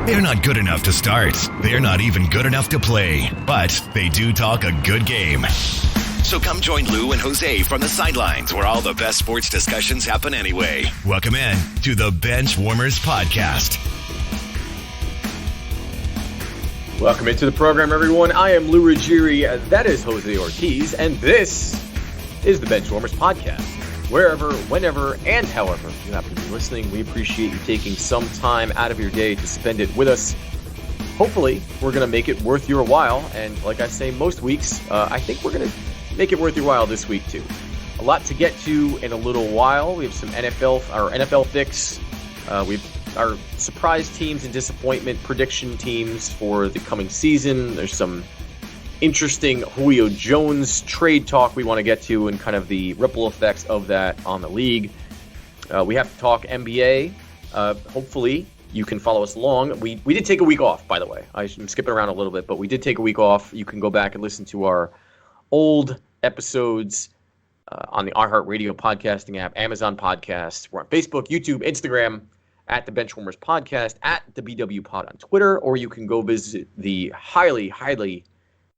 They're not good enough to start. They're not even good enough to play. But they do talk a good game. So come join Lou and Jose from the sidelines where all the best sports discussions happen anyway. Welcome in to the Benchwarmerz podcast. Welcome into the program, everyone. I am Lou Ruggieri. That is Jose Ortiz. And this is the Benchwarmerz podcast. Wherever, whenever, and however you happen to be listening, we appreciate you taking some time out of your day to spend it with us. Hopefully, we're going to make it worth your while. And like I say most weeks, I think we're going to make it worth your while this week, too. A lot to get to in a little while. We have some NFL fix. We've our surprise teams and disappointment prediction teams for the coming season. There's some interesting Julio Jones trade talk we want to get to and kind of the ripple effects of that on the league. We have to talk NBA. Hopefully you can follow us along. We did take a week off, by the way. I'm skipping around a little bit, but we did take a week off. You can go back and listen to our old episodes on the iHeartRadio podcasting app, Amazon Podcasts. We're on Facebook, YouTube, Instagram, at the Benchwarmerz podcast, at the BW Pod on Twitter, or you can go visit the highly, highly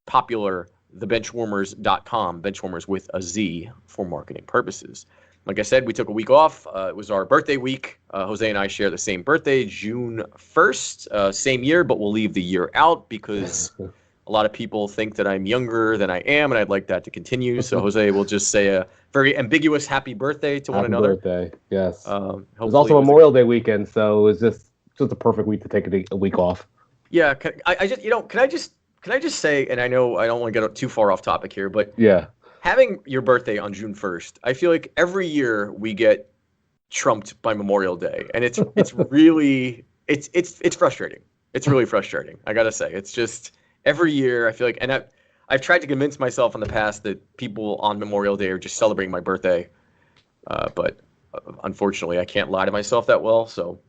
popular thebenchwarmers.com, Benchwarmers with a Z for marketing purposes. Like I said, we took a week off. It was our birthday week. Jose and I share the same birthday, June 1st, same year, but we'll leave the year out because a lot of people think that I'm younger than I am, and I'd like that to continue. So Jose will just say a very ambiguous happy birthday to one another. Happy birthday, yes. It was also Memorial Day weekend, so it was just a perfect week to take a week off. Yeah, can I just say, and I know I don't want to get too far off topic here, but yeah, having your birthday on June 1st, I feel like every year we get trumped by Memorial Day, and it's really it's frustrating. It's really frustrating. I gotta say, it's just every year I feel like, and I've tried to convince myself in the past that people on Memorial Day are just celebrating my birthday, but unfortunately I can't lie to myself that well. So,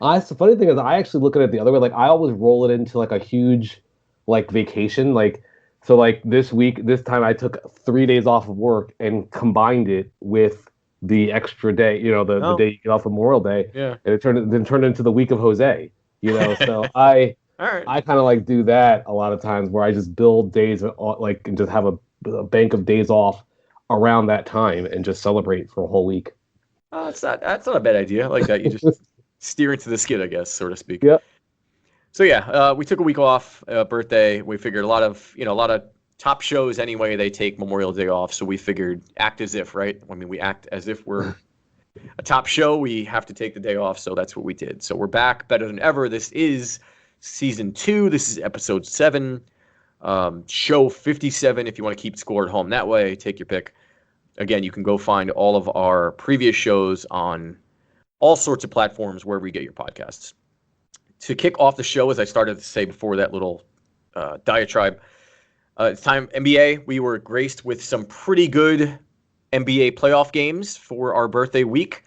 the funny thing is, I actually look at it the other way. Like I always roll it into like a huge vacation. This time I took 3 days off of work and combined it with the extra day. The day you get off Memorial Day. Yeah. And it turned into the week of Jose. So I. All right. I kind of do that a lot of times where I just build days and just have a bank of days off around that time and just celebrate for a whole week. Oh, that's not a bad idea. I like that. You just steer into the skid, I guess, so to speak. Yep. So yeah, we took a week off, birthday. We figured a lot of top shows anyway, they take Memorial Day off. So we figured act as if, right? I mean, we act as if we're a top show. We have to take the day off. So that's what we did. So we're back better than ever. This is Season 2, this is Episode 7, Show 57, if you want to keep score at home that way, take your pick. Again, you can go find all of our previous shows on all sorts of platforms, wherever you get your podcasts. To kick off the show, as I started to say before that little diatribe, it's time, NBA, we were graced with some pretty good NBA playoff games for our birthday week.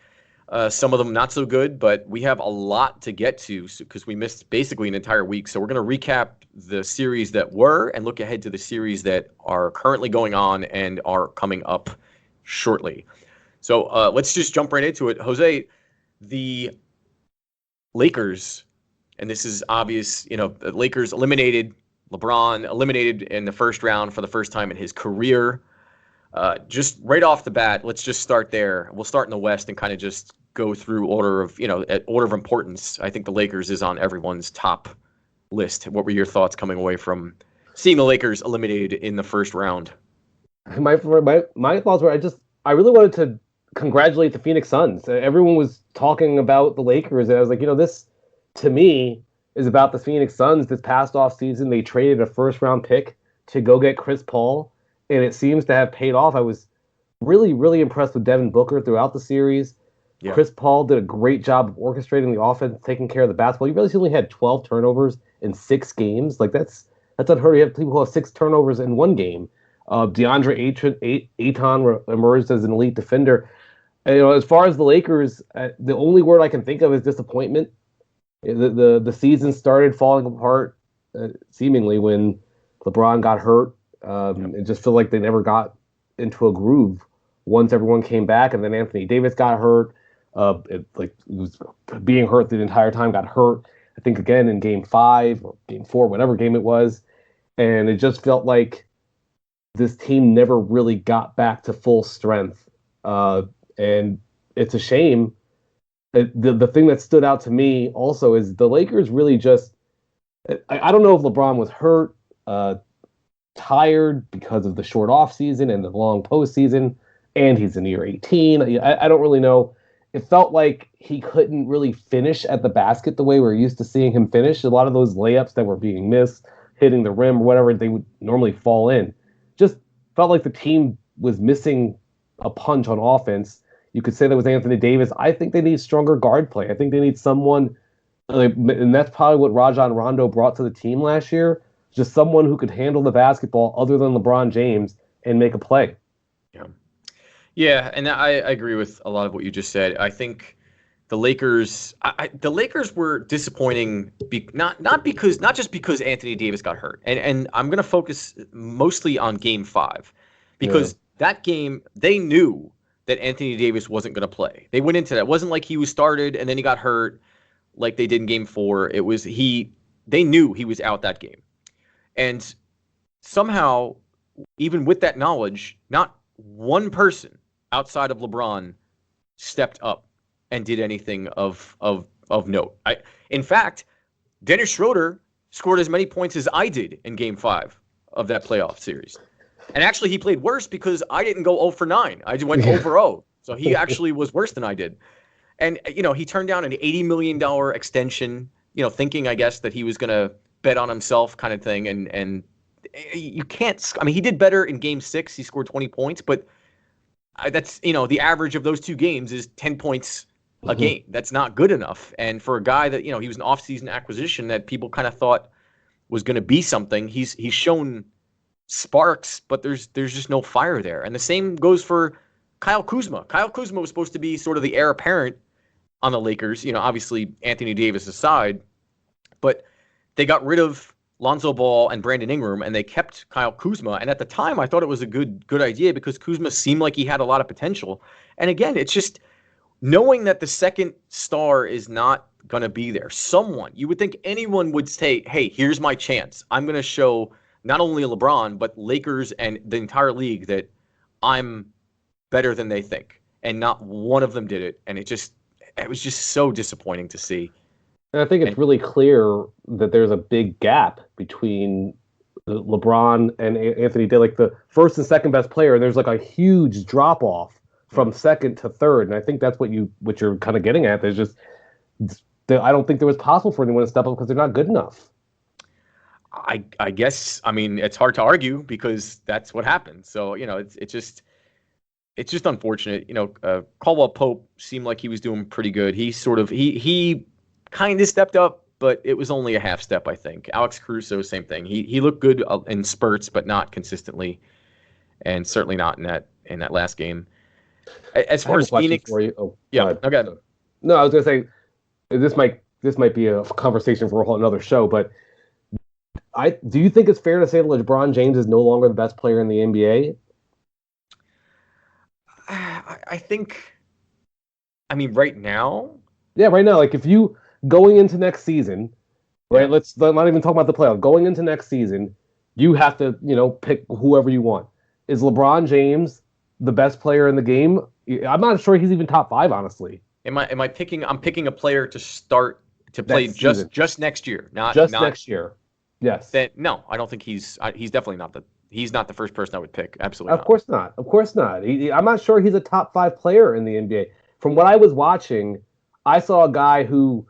Some of them not so good, but we have a lot to get to because we missed basically an entire week. So we're going to recap the series that were and look ahead to the series that are currently going on and are coming up shortly. So let's just jump right into it. Jose, the Lakers, and this is obvious, the Lakers eliminated LeBron, eliminated in the first round for the first time in his career. Just right off the bat, let's just start there. We'll start in the West and kind of just go through order of importance. I think the Lakers is on everyone's top list. What were your thoughts coming away from seeing the Lakers eliminated in the first round? My thoughts were I really wanted to congratulate the Phoenix Suns. Everyone was talking about the Lakers, and I was like, this to me is about the Phoenix Suns. This past off season, they traded a first round pick to go get Chris Paul. And it seems to have paid off. I was really, really impressed with Devin Booker throughout the series. Yeah. Chris Paul did a great job of orchestrating the offense, taking care of the basketball. You realize he only had 12 turnovers in 6 games. That's unheard of. You have people who have 6 turnovers in 1 game. DeAndre Ayton emerged as an elite defender. And, as far as the Lakers, the only word I can think of is disappointment. The season started falling apart seemingly when LeBron got hurt. It just felt like they never got into a groove once everyone came back, and then Anthony Davis got hurt. It was being hurt the entire time, got hurt. I think again in game 5 or game 4, whatever game it was. And it just felt like this team never really got back to full strength. And it's a shame. The thing that stood out to me also is the Lakers really just, I don't know if LeBron was hurt, tired because of the short offseason and the long postseason, and he's in year 18. I don't really know. It felt like he couldn't really finish at the basket the way we're used to seeing him finish. A lot of those layups that were being missed, hitting the rim or whatever, they would normally fall in. Just felt like the team was missing a punch on offense. You could say that was Anthony Davis. I think they need stronger guard play. I think they need someone, and that's probably what Rajon Rondo brought to the team last year, just someone who could handle the basketball other than LeBron James and make a play. Yeah, and I agree with a lot of what you just said. I think the Lakers were disappointing, not just because Anthony Davis got hurt, and I'm going to focus mostly on Game 5 because that game they knew that Anthony Davis wasn't going to play. They went into that. It wasn't like he was started and then he got hurt like they did in Game 4. It was they knew he was out that game, and somehow, even with that knowledge, not one person outside of LeBron stepped up and did anything of note. In fact, Dennis Schroeder scored as many points as I did in Game 5 of that playoff series. And actually, he played worse because I didn't go 0 for 9. I just went 0 for 0. So he actually was worse than I did. And, he turned down an $80 million extension, thinking, I guess, that he was going to bet on himself kind of thing. And you can't – he did better in Game 6. He scored 20 points. But that's, the average of those 2 games is 10 points a game. That's not good enough. And for a guy that, he was an offseason acquisition that people kind of thought was going to be something, he's shown sparks, but there's just no fire there. And the same goes for Kyle Kuzma. Kyle Kuzma was supposed to be sort of the heir apparent on the Lakers, obviously Anthony Davis aside, but they got rid of Lonzo Ball and Brandon Ingram, and they kept Kyle Kuzma. And at the time, I thought it was a good idea because Kuzma seemed like he had a lot of potential. And again, it's just knowing that the second star is not going to be there. You would think anyone would say, hey, here's my chance. I'm going to show not only LeBron, but Lakers and the entire league that I'm better than they think. And not one of them did it. And it was just so disappointing to see. And I think it's really clear that there's a big gap between LeBron and Anthony Davis, like the first and second best player. There's like a huge drop off from second to third, and I think that's what you're kind of getting at. There's just I don't think there was possible for anyone to step up because they're not good enough. I guess it's hard to argue because that's what happened. So it's just unfortunate. Caldwell Pope seemed like he was doing pretty good. He kind of stepped up, but it was only a half step, I think. Alex Caruso, same thing. He looked good in spurts, but not consistently, and certainly not in that last game. As far as Phoenix, for you. Okay. No, I was gonna say this might be a conversation for a whole another show, but do you think it's fair to say that LeBron James is no longer the best player in the NBA? I think. Right now. Yeah, right now. Like if you going into next season, right? Let's not even talk about the playoff. Going into next season, you have to pick whoever you want. Is LeBron James the best player in the game? I'm not sure he's even top 5, honestly. Am I picking? I'm picking a player to start to play just next year, not next year. Yes. No, I don't think he's definitely not he's not the first person I would pick. Absolutely. Of course not. I'm not sure he's a top 5 player in the NBA. From what I was watching, I saw a guy who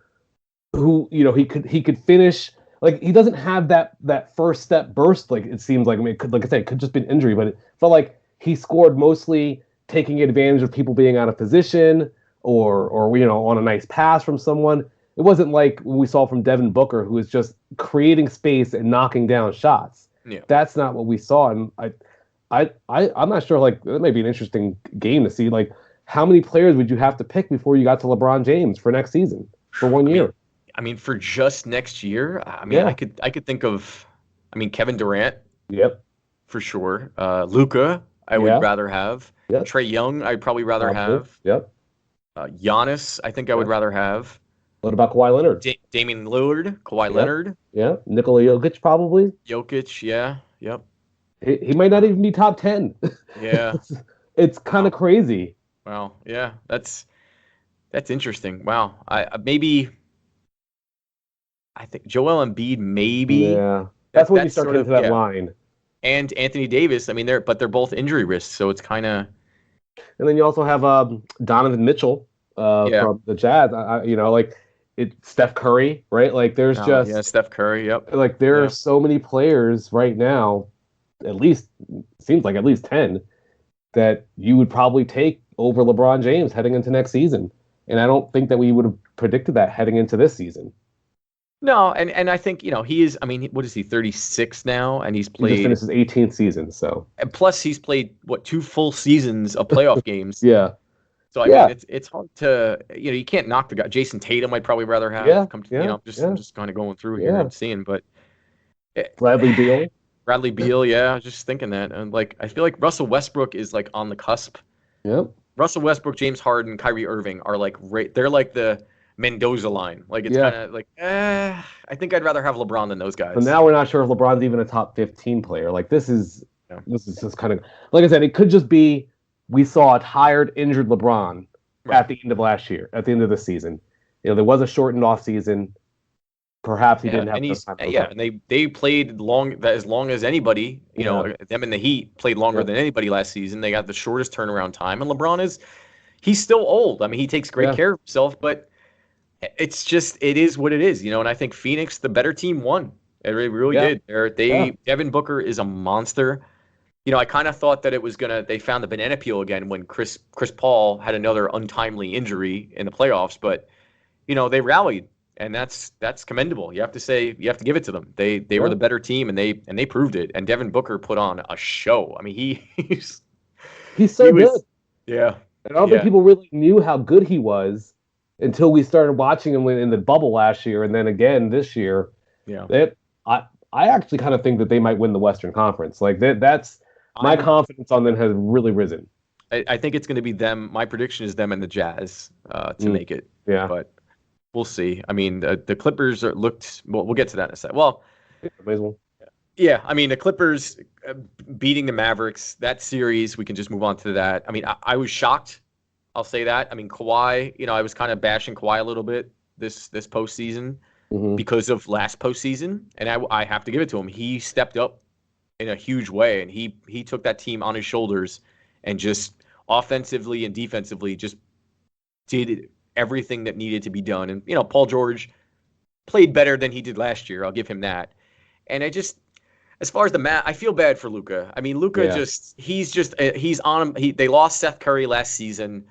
he could finish. Like he doesn't have that first step burst. Like it seems like it could just be an injury, but it felt like he scored mostly taking advantage of people being out of position or on a nice pass from someone. It wasn't like we saw from Devin Booker, who was just creating space and knocking down shots. Yeah. That's not what we saw. And I'm not sure, like, that might be an interesting game to see. Like, how many players would you have to pick before you got to LeBron James for next season, for 1 year? For just next year, yeah. I could think of, Kevin Durant. Yep. For sure. Luka, I would rather have. Yep. Trae Young, I'd probably rather have. Yep. Giannis, I think I would rather have. What about Kawhi Leonard? Damian Lillard, Kawhi Leonard. Yeah. Nikola Jokic probably. Jokic, yeah. Yep. He might not even be top 10. Yeah. It's kind of crazy. Wow. Yeah. That's interesting. Wow. I think Joel Embiid maybe. Yeah. That's when you start sort getting of, to that line. And Anthony Davis. I mean, they're both injury risks, so it's kind of. And then you also have Donovan Mitchell from the Jazz. It's Steph Curry, right? Like there's Steph Curry. Yep. Like there are so many players right now, at least seems like at least 10 that you would probably take over LeBron James heading into next season. And I don't think that we would have predicted that heading into this season. No, and I think, he is, I mean, what is he, 36 now? And he's played... He just finished his 18th season, so... And plus, he's played, 2 full seasons of playoff games. Yeah. So, I mean, it's hard to... you can't knock the guy. Jason Tatum I'd probably rather have. I'm just kind of going through here and seeing, but... Bradley Beal. Bradley Beal, yeah. I was just thinking that. And, I feel like Russell Westbrook is, on the cusp. Yep. Russell Westbrook, James Harden, Kyrie Irving are, they're like the... Mendoza line. It's kind of I think I'd rather have LeBron than those guys. But now we're not sure if LeBron's even a top 15 player. This is just kind of, like I said, it could just be we saw a tired, injured LeBron at the end of last year, at the end of the season. There was a shortened off season. Perhaps he didn't have time. And they played as long as anybody. Them in the Heat played longer than anybody last season. They got the shortest turnaround time, and LeBron he's still old. I mean, he takes great care of himself, but it's just, it is what it is, and I think Phoenix, the better team, won. It really did. Devin Booker is a monster. I kind of thought that it was they found the banana peel again when Chris Paul had another untimely injury in the playoffs, but they rallied, and that's commendable. You have to give it to them. They were the better team, and they proved it. And Devin Booker put on a show. I mean, he's so good. Yeah. And I don't think people really knew how good he was until we started watching him in the bubble last year, and then again this year. Yeah, I actually kind of think that they might win the Western Conference. That's my confidence on them has really risen. I think it's going to be them. My prediction is them and the Jazz to make it. Yeah, but we'll see. I mean, the Clippers looked. Well, we'll get to that in a second. Well, may as well. Yeah, I mean, the Clippers beating the Mavericks, that series. We can just move on to that. I mean, I was shocked. I'll say that. I mean, Kawhi, I was kind of bashing Kawhi a little bit this postseason because of last postseason, and I have to give it to him. He stepped up in a huge way, and he took that team on his shoulders and just offensively and defensively just did everything that needed to be done. And, Paul George played better than he did last year. I'll give him that. And as far as I feel bad for Luka. I mean, Luka he's on him. They lost Seth Curry last season.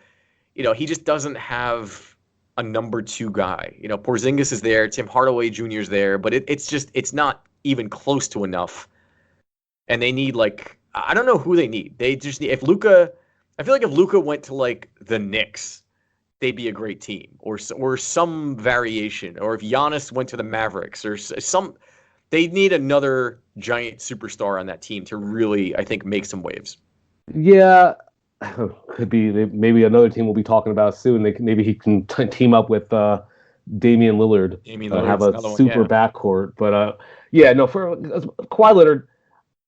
He just doesn't have a number 2 guy. Porzingis is there, Tim Hardaway Jr. is there, but it's not even close to enough. And they need I don't know who they need. They just need, I feel like if Luka went to the Knicks, they'd be a great team, or some variation, or if Giannis went to the Mavericks, or they need another giant superstar on that team to really, I think, make some waves. Yeah. Could be maybe another team we'll be talking about soon. Maybe he can team up with Damian Lillard, have a super backcourt. But for Kawhi Leonard,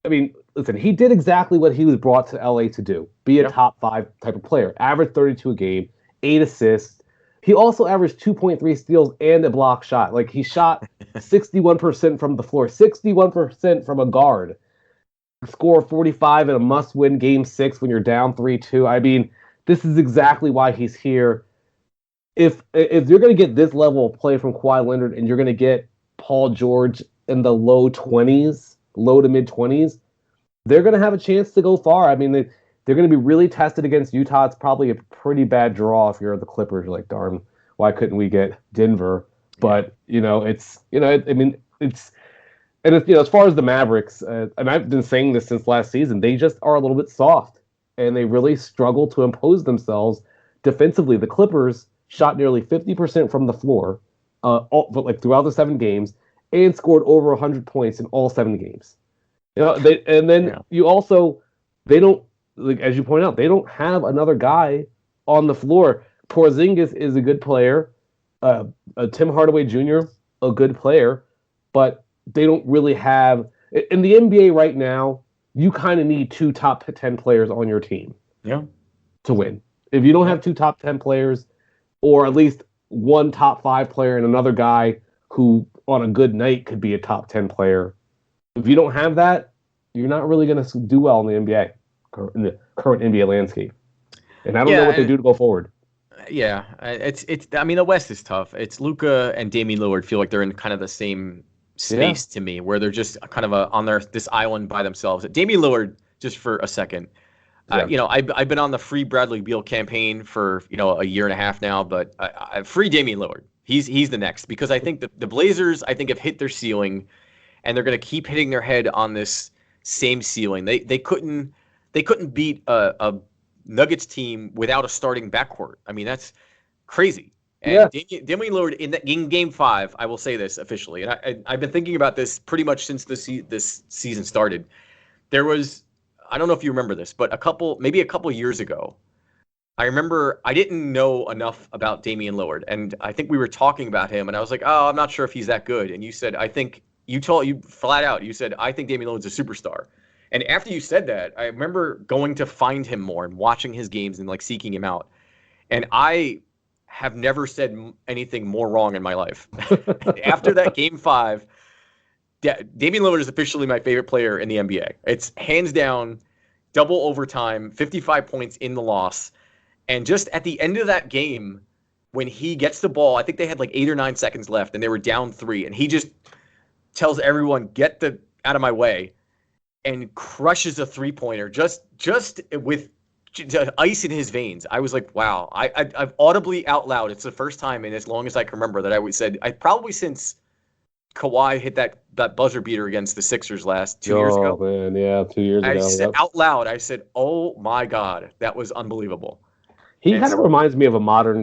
I mean, listen, he did exactly what he was brought to LA to do: be a top 5 type of player. Averaged 32 a game, 8 assists. He also averaged 2.3 steals and a block shot. He shot 61% from the floor, 61% from a guard. Score 45 in a must-win Game 6 when you're down 3-2. I mean, this is exactly why he's here. If you're going to get this level of play from Kawhi Leonard and you're going to get Paul George in the low to mid-20s, they're going to have a chance to go far. I mean, they're going to be really tested against Utah. It's probably a pretty bad draw if you're the Clippers. You're like, darn, why couldn't we get Denver? But, And as far as the Mavericks, and I've been saying this since last season, they just are a little bit soft, and they really struggle to impose themselves defensively. The Clippers shot nearly 50% from the floor, throughout the 7 games, and scored over 100 points in all 7 games. You also, they don't, as you point out, they don't have another guy on the floor. Porzingis is a good player. Tim Hardaway Jr., a good player, but they don't really have in the NBA right now. You kind of need 2 top 10 players on your team, to win. If you don't have 2 top 10 players, or at least 1 top 5 player and another guy who on a good night could be a top 10 player, if you don't have that, you're not really going to do well in the NBA, in the current NBA landscape. And I don't know what they do to go forward. Yeah, it's. I mean, the West is tough. It's Luka and Damian Lillard feel like they're in kind of the same space to me, where they're just kind of on this island by themselves. Damian Lillard, just for a second, I've been on the Free Bradley Beal campaign for a year and a half now, but I free Damian Lillard. He's the next, because I think the Blazers have hit their ceiling, and they're going to keep hitting their head on this same ceiling. They couldn't beat a Nuggets team without a starting backcourt. I mean, that's crazy. And Damian Lillard in Game 5, I will say this officially, and I've been thinking about this pretty much since this season started. There was, I don't know if you remember this, but maybe a couple years ago, I remember I didn't know enough about Damian Lillard, and I think we were talking about him, and I was like, oh, I'm not sure if he's that good. And you said, you flat out, you said, I think Damian Lillard's a superstar. And after you said that, I remember going to find him more and watching his games and seeking him out. And I have never said anything more wrong in my life. After that Game 5, Damian Lillard is officially my favorite player in the NBA. It's hands down, double overtime, 55 points in the loss. And just at the end of that game, when he gets the ball, I think they had 8 or 9 seconds left, and they were down 3. And he just tells everyone, get out of my way, and crushes a 3-pointer just with ice in his veins. I was like, wow. I've audibly out loud, it's the first time in as long as I can remember that I said, probably since Kawhi hit that buzzer beater against the Sixers last 2 years ago. Oh, man, yeah, 2 years ago. I said out loud, oh my God, that was unbelievable. He kind of reminds me of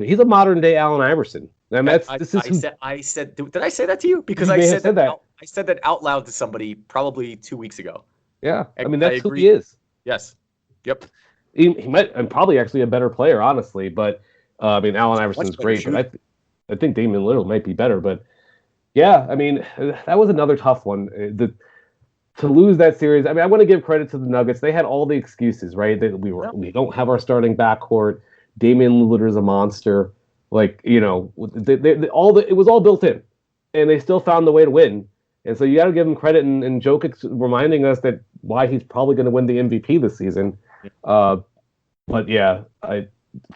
he's a modern day Allen Iverson. I mean, did I say that to you? Because I said that out loud to somebody probably 2 weeks ago. Yeah, I mean, that's who he is. Yes. Yep. He might, and probably actually a better player, honestly. But I mean, Allen Iverson's great, but I think Damian Lillard might be better. But yeah, I mean, that was another tough one. To lose that series, I mean, I want to give credit to the Nuggets. They had all the excuses, right? We don't have our starting backcourt. Damian Lillard is a monster. It was all built in, and they still found the way to win. And so you got to give him credit, and Jokic reminding us that why he's probably going to win the MVP this season. But yeah,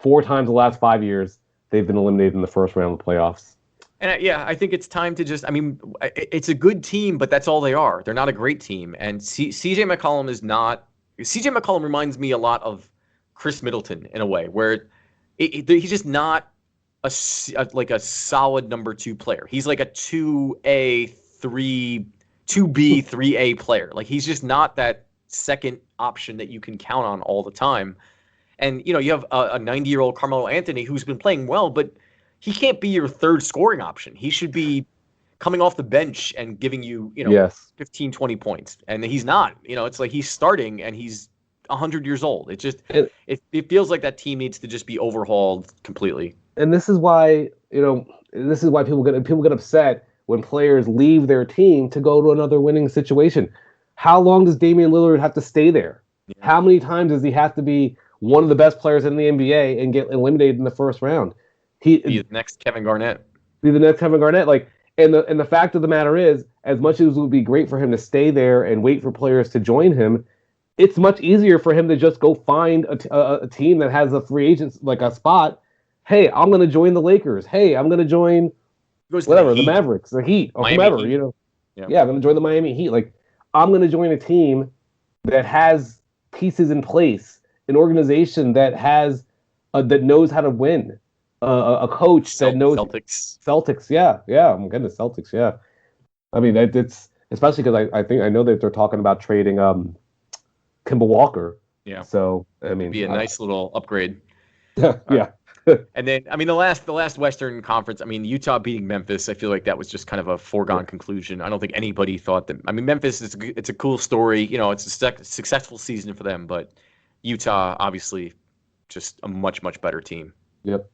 4 times the last 5 years they've been eliminated in the first round of the playoffs. And I think it's time to it's a good team, but that's all they are. They're not a great team. And CJ McCollum is not. CJ McCollum reminds me a lot of Chris Middleton in a way, where he's just not a solid number 2 player. He's like a 2A, 2B, 3A player. He's just not that second option that you can count on all the time. And you have a 90-year-old Carmelo Anthony who's been playing well, but he can't be your third scoring option. He should be coming off the bench and giving you 15, 20 points. And he's not. It's like he's starting and he's 100 years old. It feels like that team needs to just be overhauled completely. And this is why people get upset when players leave their team to go to another winning situation. How long does Damian Lillard have to stay there? Yeah. How many times does he have to be one of the best players in the NBA and get eliminated in the first round? Be the next Kevin Garnett. And the fact of the matter is, as much as it would be great for him to stay there and wait for players to join him, it's much easier for him to just go find a team that has a free agent, a spot. Hey, I'm going to join the Lakers. Hey, I'm going to join the Mavericks, the Heat, or whomever. Heat. Yeah, I'm going to join the Miami Heat. I'm going to join a team that has pieces in place, an organization that has that knows how to win, a coach that knows Celtics. Yeah, I'm getting the Celtics. Yeah, I mean it's especially because I know that they're talking about trading Kemba Walker. Yeah. So I mean, it'd be a nice little upgrade. Yeah. And then, the last Western Conference, Utah beating Memphis, I feel like that was just kind of a foregone conclusion. I don't think anybody thought that. Memphis, it's a cool story. It's a successful season for them, but Utah, obviously, just a much, much better team. Yep.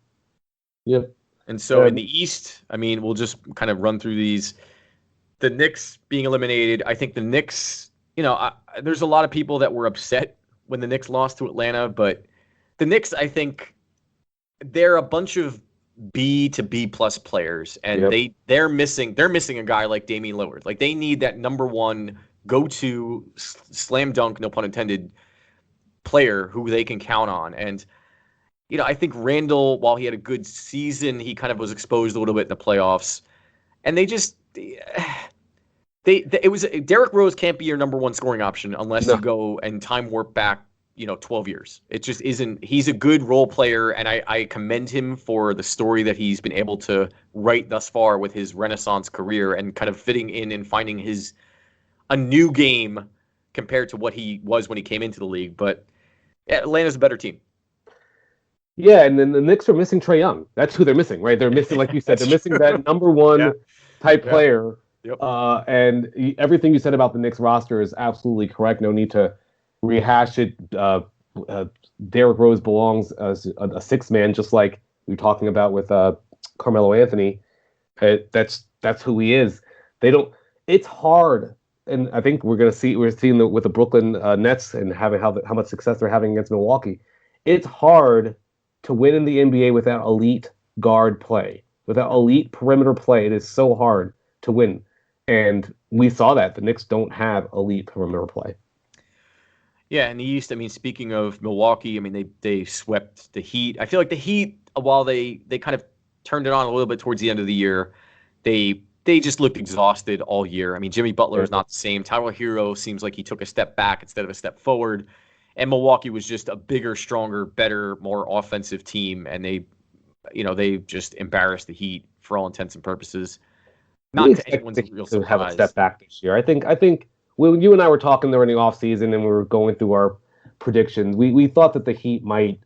And so in the East, I mean, we'll just kind of run through these. The Knicks being eliminated, I think the Knicks, there's a lot of people that were upset when the Knicks lost to Atlanta, but the Knicks, I think, they're a bunch of B to B plus players, and they're missing a guy like Damian Lillard. Like, they need that number one go-to slam dunk, no pun intended, player who they can count on. And I think Randall, while he had a good season, he kind of was exposed a little bit in the playoffs, and they just it was Derrick Rose can't be your number one scoring option unless you go and time warp back 12 years. It just isn't. He's a good role player, and I commend him for the story that he's been able to write thus far with his Renaissance career and kind of fitting in and finding a new game compared to what he was when he came into the league. But Atlanta's a better team. Yeah, and then the Knicks are missing Trae Young. That's who they're missing, right? They're missing, like you said, they're missing that number one type player. Yep. And everything you said about the Knicks roster is absolutely correct. No need to rehash it. Derrick Rose belongs as a sixth man, just like we were talking about with Carmelo Anthony. That's who he is. It's hard, and I think we're seeing with the Brooklyn Nets and having how much success they're having against Milwaukee. It's hard to win in the NBA without elite guard play, without elite perimeter play. It is so hard to win. And we saw that. The Knicks don't have elite perimeter play. Yeah, in the East, I mean, speaking of Milwaukee, I mean, they swept the Heat. I feel like the Heat, while they kind of turned it on a little bit towards the end of the year, they just looked exhausted all year. I mean, Jimmy Butler is not the same. Tyler Hero seems like he took a step back instead of a step forward. And Milwaukee was just a bigger, stronger, better, more offensive team, and they just embarrassed the Heat for all intents and purposes. Not to anyone's real surprise. Have a step back this year. I think when you and I were talking during the offseason and we were going through our predictions, we thought that the Heat might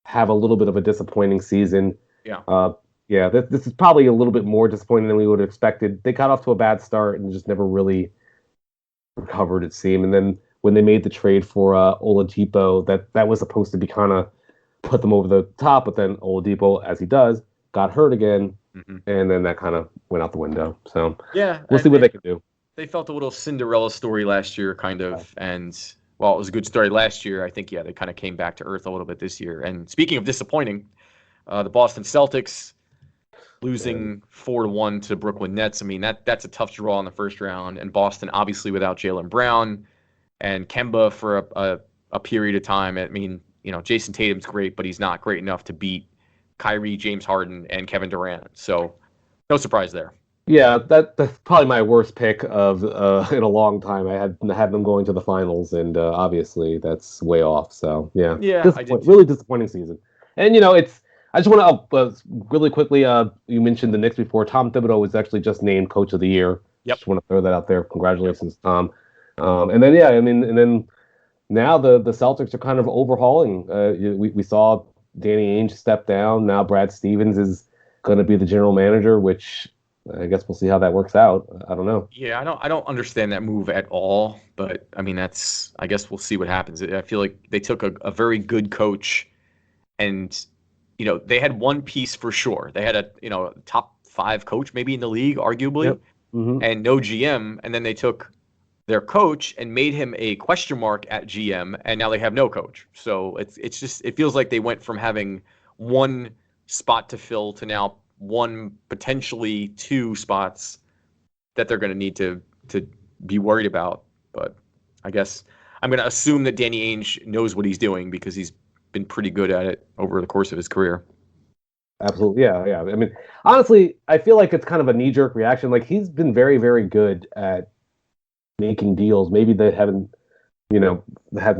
have a little bit of a disappointing season. Yeah. This is probably a little bit more disappointing than we would have expected. They got off to a bad start and just never really recovered, it seemed. And then when they made the trade for Oladipo, that was supposed to be kind of put them over the top, but then Oladipo, as he does, got hurt again, and then that kind of went out the window. So we'll see what they can do. They felt a little Cinderella story last year, kind of, and while it was a good story last year, I think, they kind of came back to earth a little bit this year. And speaking of disappointing, the Boston Celtics losing 4-1 to Brooklyn Nets. I mean, that's a tough draw in the first round, and Boston obviously without Jaylen Brown and Kemba for a period of time. I mean, Jason Tatum's great, but he's not great enough to beat Kyrie, James Harden, and Kevin Durant. So no surprise there. Yeah, that's probably my worst pick of in a long time. I had them going to the finals, and obviously that's way off. So yeah, really disappointing season. And I just want to really quickly. You mentioned the Knicks before. Tom Thibodeau was actually just named Coach of the Year. Yep. Just want to throw that out there. Congratulations, Tom. And then now the Celtics are kind of overhauling. We saw Danny Ainge step down. Now Brad Stevens is going to be the general manager, which I guess we'll see how that works out. I don't know. Yeah, I don't understand that move at all. But I mean, I guess we'll see what happens. I feel like they took a very good coach, and they had one piece for sure. They had a top 5 coach maybe in the league, arguably, and no GM. And then they took their coach and made him a question mark at GM, and now they have no coach. So it feels like they went from having one spot to fill to now one, potentially 2 spots that they're going to need to be worried about. But I guess I'm going to assume that Danny Ainge knows what he's doing because he's been pretty good at it over the course of his career. Absolutely. Yeah. I mean, honestly, I feel like it's kind of a knee-jerk reaction. Like, he's been very, very good at making deals. Maybe they haven't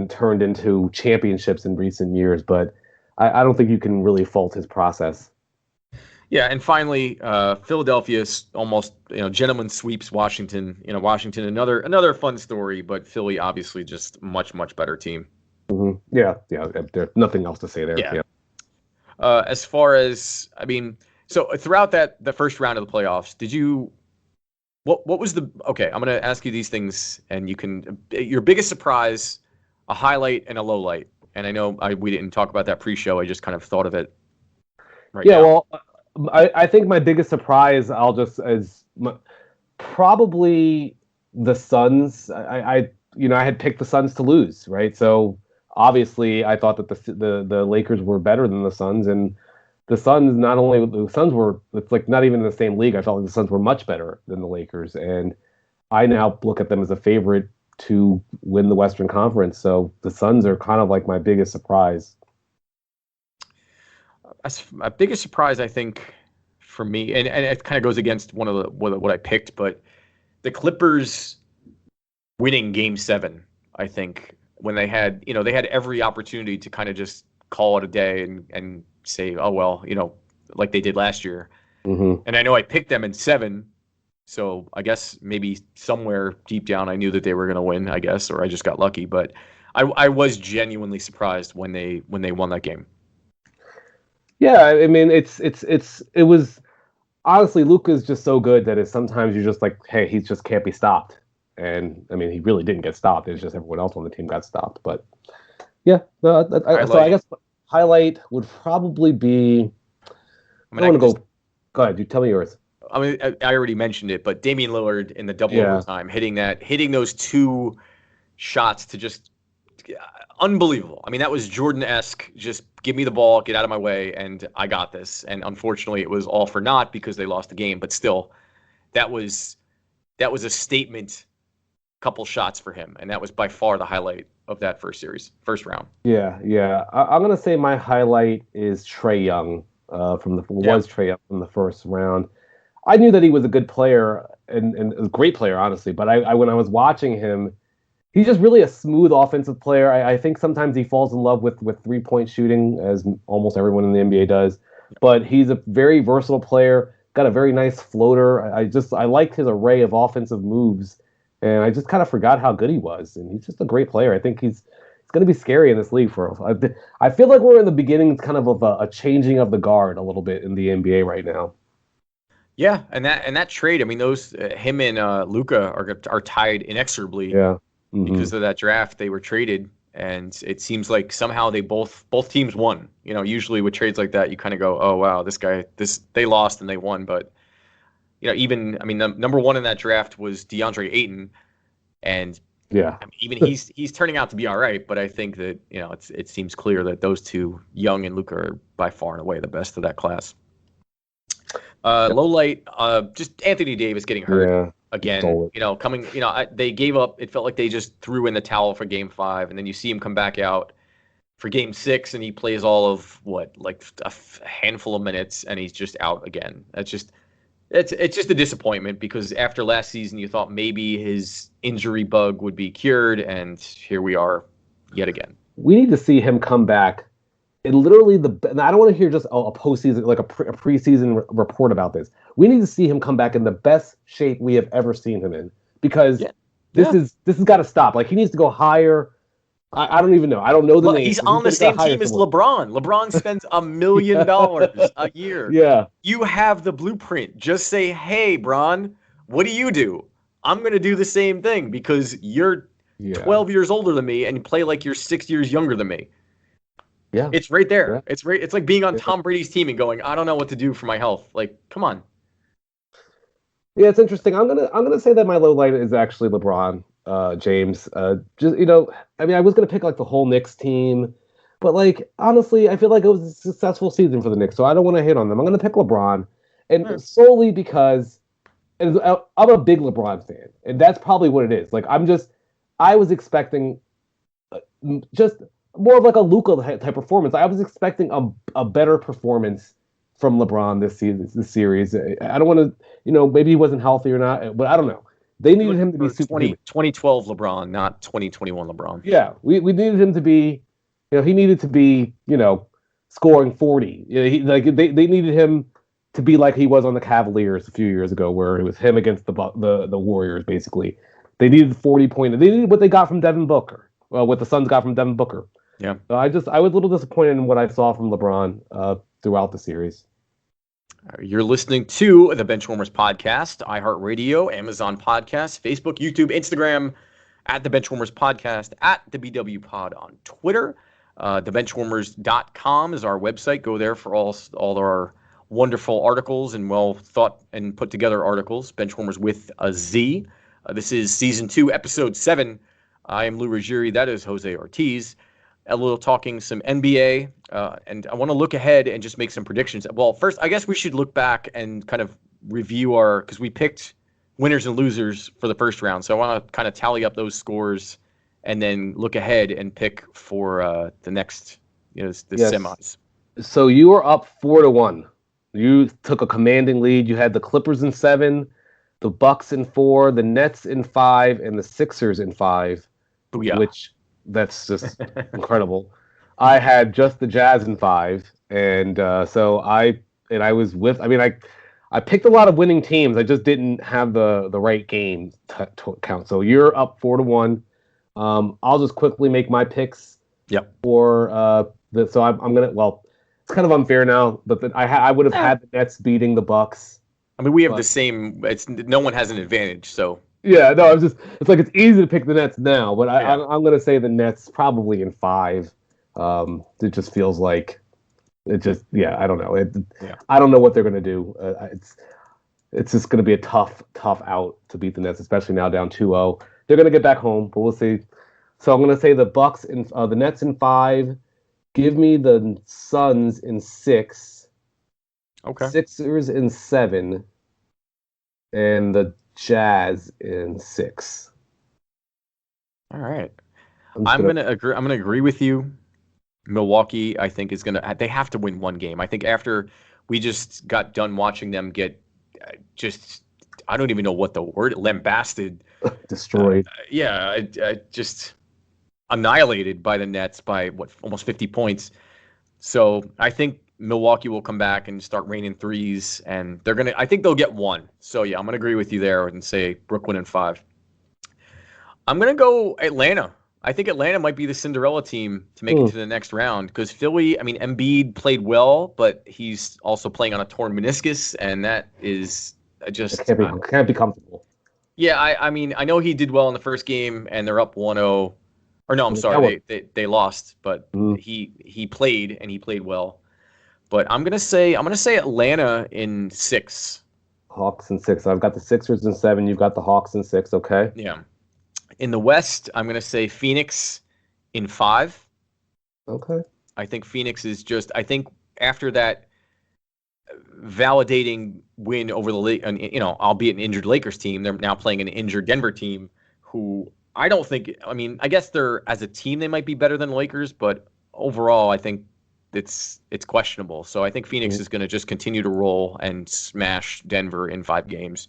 turned into championships in recent years, but I don't think you can really fault his process. Yeah, and finally, Philadelphia almost gentleman sweeps Washington. Washington, another fun story, but Philly obviously just much much better team. Mm-hmm. Yeah. There's nothing else to say there. Yeah. As far as so throughout the first round of the playoffs, did you? What was okay? I'm going to ask you these things, and you can your biggest surprise, a highlight and a low light. And I know we didn't talk about that pre-show. I just kind of thought of it. Right. Yeah. Now. Well, I think my biggest surprise, probably the Suns. I had picked the Suns to lose, right? So obviously, I thought that the Lakers were better than the Suns, and the Suns were, it's like not even in the same league. I felt like the Suns were much better than the Lakers, and I now look at them as a favorite to win the Western Conference. So the Suns are kind of like my biggest surprise. That's my biggest surprise, I think, for me, and it kind of goes against one of what I picked, but the Clippers winning Game 7, I think, when they had every opportunity to kind of just call it a day and say, oh well, like they did last year. Mm-hmm. And I know I picked them in 7, so I guess maybe somewhere deep down I knew that they were going to win, I guess, or I just got lucky. But I was genuinely surprised when they won that game. Yeah, I mean, it was honestly, Luka's just so good that sometimes you're just like, hey, he just can't be stopped. And I mean, he really didn't get stopped. It's just everyone else on the team got stopped. But yeah, I guess highlight would probably be. I want to go. Go ahead. You tell me yours. I mean, I already mentioned it, but Damian Lillard in the double overtime, hitting those 2 shots to just unbelievable. I mean, that was Jordan-esque. Just give me the ball, get out of my way, and I got this. And unfortunately, it was all for naught because they lost the game. But still, that was a statement. Couple shots for him, and that was by far the highlight of that first round. Yeah. I'm gonna say my highlight is Trae Young Trae Young from the first round. I knew that he was a good player and a great player, honestly. But I when I was watching him, he's just really a smooth offensive player. I think sometimes he falls in love with 3-point shooting, as almost everyone in the NBA does. But he's a very versatile player. Got a very nice floater. I liked his array of offensive moves. And I just kind of forgot how good he was. And he's just a great player. I think he's going to be scary in this league I feel like we're in the beginning kind of a changing of the guard a little bit in the NBA right now. Yeah, and that trade, I mean, those him and Luka are tied inexorably. Yeah. Mm-hmm. Because of that draft. They were traded, and it seems like somehow they both teams won. Usually with trades like that, you kind of go, oh wow, they lost and they won, but even, I mean, the number 1 in that draft was DeAndre Ayton, and yeah, I mean, even he's turning out to be all right. But I think that it seems clear that those 2, Young and Luka, are by far and away the best of that class. Low light, just Anthony Davis getting hurt again. They gave up. It felt like they just threw in the towel for Game 5, and then you see him come back out for Game 6, and he plays all of a handful of minutes, and he's just out again. It's just a disappointment, because after last season you thought maybe his injury bug would be cured, and here we are yet again. We need to see him come back. And literally, and I don't want to hear just a postseason, like a preseason report about this. We need to see him come back in the best shape we have ever seen him in, because this has got to stop. Like, he needs to go higher. I don't even know. I don't know the name. He's on the same team as LeBron. LeBron spends $1 million a year. Yeah. You have the blueprint. Just say, hey, Bron, what do? I'm going to do the same thing, because you're 12 years older than me and you play like you're 6 years younger than me. Yeah. It's right there. Yeah. It's like being on Tom Brady's team and going, I don't know what to do for my health. Like, come on. Yeah, it's interesting. I'm gonna say that my low light is actually LeBron James. I was gonna pick like the whole Knicks team, but like honestly, I feel like it was a successful season for the Knicks, so I don't want to hate on them. I'm gonna pick LeBron, and solely because I'm a big LeBron fan, and that's probably what it is. Like I was expecting just more of like a Luka type performance. I was expecting a better performance from LeBron this series. I don't want to, maybe he wasn't healthy or not, but I don't know. They needed him to be super 2012 LeBron, not 2021 LeBron. Yeah, we needed him to be, he needed to be, scoring 40. They needed him to be like he was on the Cavaliers a few years ago, where it was him against the Warriors, basically. They needed 40 points. They needed what they got from Devin Booker. Well, what the Suns got from Devin Booker. Yeah. I was a little disappointed in what I saw from LeBron throughout the series. You're listening to the Benchwarmerz podcast, iHeartRadio, Amazon Podcasts, Facebook, YouTube, Instagram, at the Benchwarmerz podcast, at the BW Pod on Twitter. TheBenchwarmers.com is our website. Go there for all our wonderful articles and well thought and put together articles, Benchwarmers with a Z. This is season 2, episode 7. I am Lou Ruggieri. That is Jose Ortiz. A little talking some NBA, and I want to look ahead and just make some predictions. Well, first, I guess we should look back and kind of review because we picked winners and losers for the first round. So I want to kind of tally up those scores and then look ahead and pick for the next, the semis. So you were up 4-1. You took a commanding lead. You had the Clippers in 7, the Bucks in 4, the Nets in 5, and the Sixers in 5. Booyah. Which that's just incredible. I had just the Jazz in 5, and so I was with. I mean, I picked a lot of winning teams. I just didn't have the right game to count. So you're up 4-1. I'll just quickly make my picks. Yep. For so I'm gonna. Well, it's kind of unfair now, but I would have had the Nets beating the Bucks. I mean, we have the same. No one has an advantage. So yeah, no, it's easy to pick the Nets now, but I'm gonna say the Nets probably in 5. It just feels like I don't know. I don't know what they're gonna do. It's just gonna be a tough out to beat the Nets, especially now down 2-0. They're gonna get back home, but we'll see. So I'm gonna say the Bucks in the Nets in 5. Give me the Suns in 6. Okay. Sixers in 7, and the Jazz in 6. All right. I'm gonna agree with you. Milwaukee, I think, they have to win one game. I think after we just got done watching them get I don't even know what the word, lambasted. Destroyed. Just annihilated by the Nets by almost 50 points. So I think Milwaukee will come back and start raining threes, and I think they'll get one. So yeah, I'm gonna agree with you there and say Brooklyn in 5. I'm gonna go Atlanta. I think Atlanta might be the Cinderella team to make it to the next round, because Philly, I mean, Embiid played well, but he's also playing on a torn meniscus, and that is just can't be comfortable. Yeah, I mean, I know he did well in the first game, and they're up 1-0. Or no, I'm sorry, they lost, but he played, and he played well. But I'm gonna say Atlanta in 6. Hawks in 6. I've got the Sixers in 7. You've got the Hawks in 6. Okay. Yeah. In the West, I'm gonna say Phoenix in 5. Okay. I think Phoenix is I think after that validating win over albeit an injured Lakers team, they're now playing an injured Denver team who I don't think. I mean, I guess as a team they might be better than the Lakers, but overall, I think it's questionable. So I think Phoenix is going to just continue to roll and smash Denver in 5 games.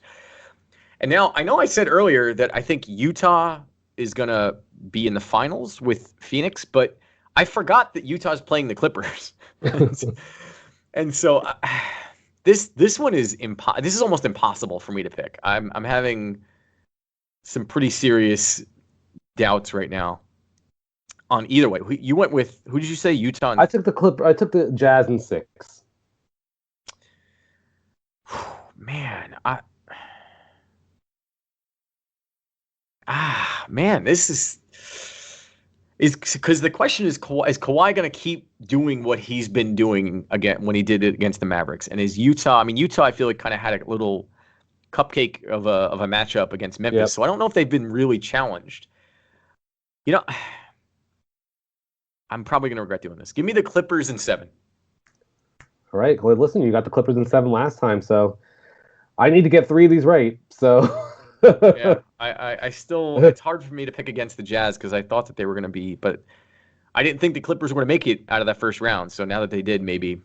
And now I know I said earlier that I think Utah is going to be in the finals with Phoenix, but I forgot that Utah is playing the Clippers. And so this one is this is almost impossible for me to pick. I'm having some pretty serious doubts right now on either way. You went with, who did you say? Utah? I took the Jazz in 6. Man, this is because the question is Kawhi going to keep doing what he's been doing again when he did it against the Mavericks? And is Utah? I mean, Utah, I feel like kind of had a little cupcake of a matchup against Memphis. Yep. So I don't know if they've been really challenged. I'm probably going to regret doing this. Give me the Clippers in 7. All right. Well, listen, you got the Clippers in 7 last time, so I need to get 3 of these right. So yeah, I still, it's hard for me to pick against the Jazz because I thought that they were going to be, but I didn't think the Clippers were going to make it out of that first round. So now that they did, maybe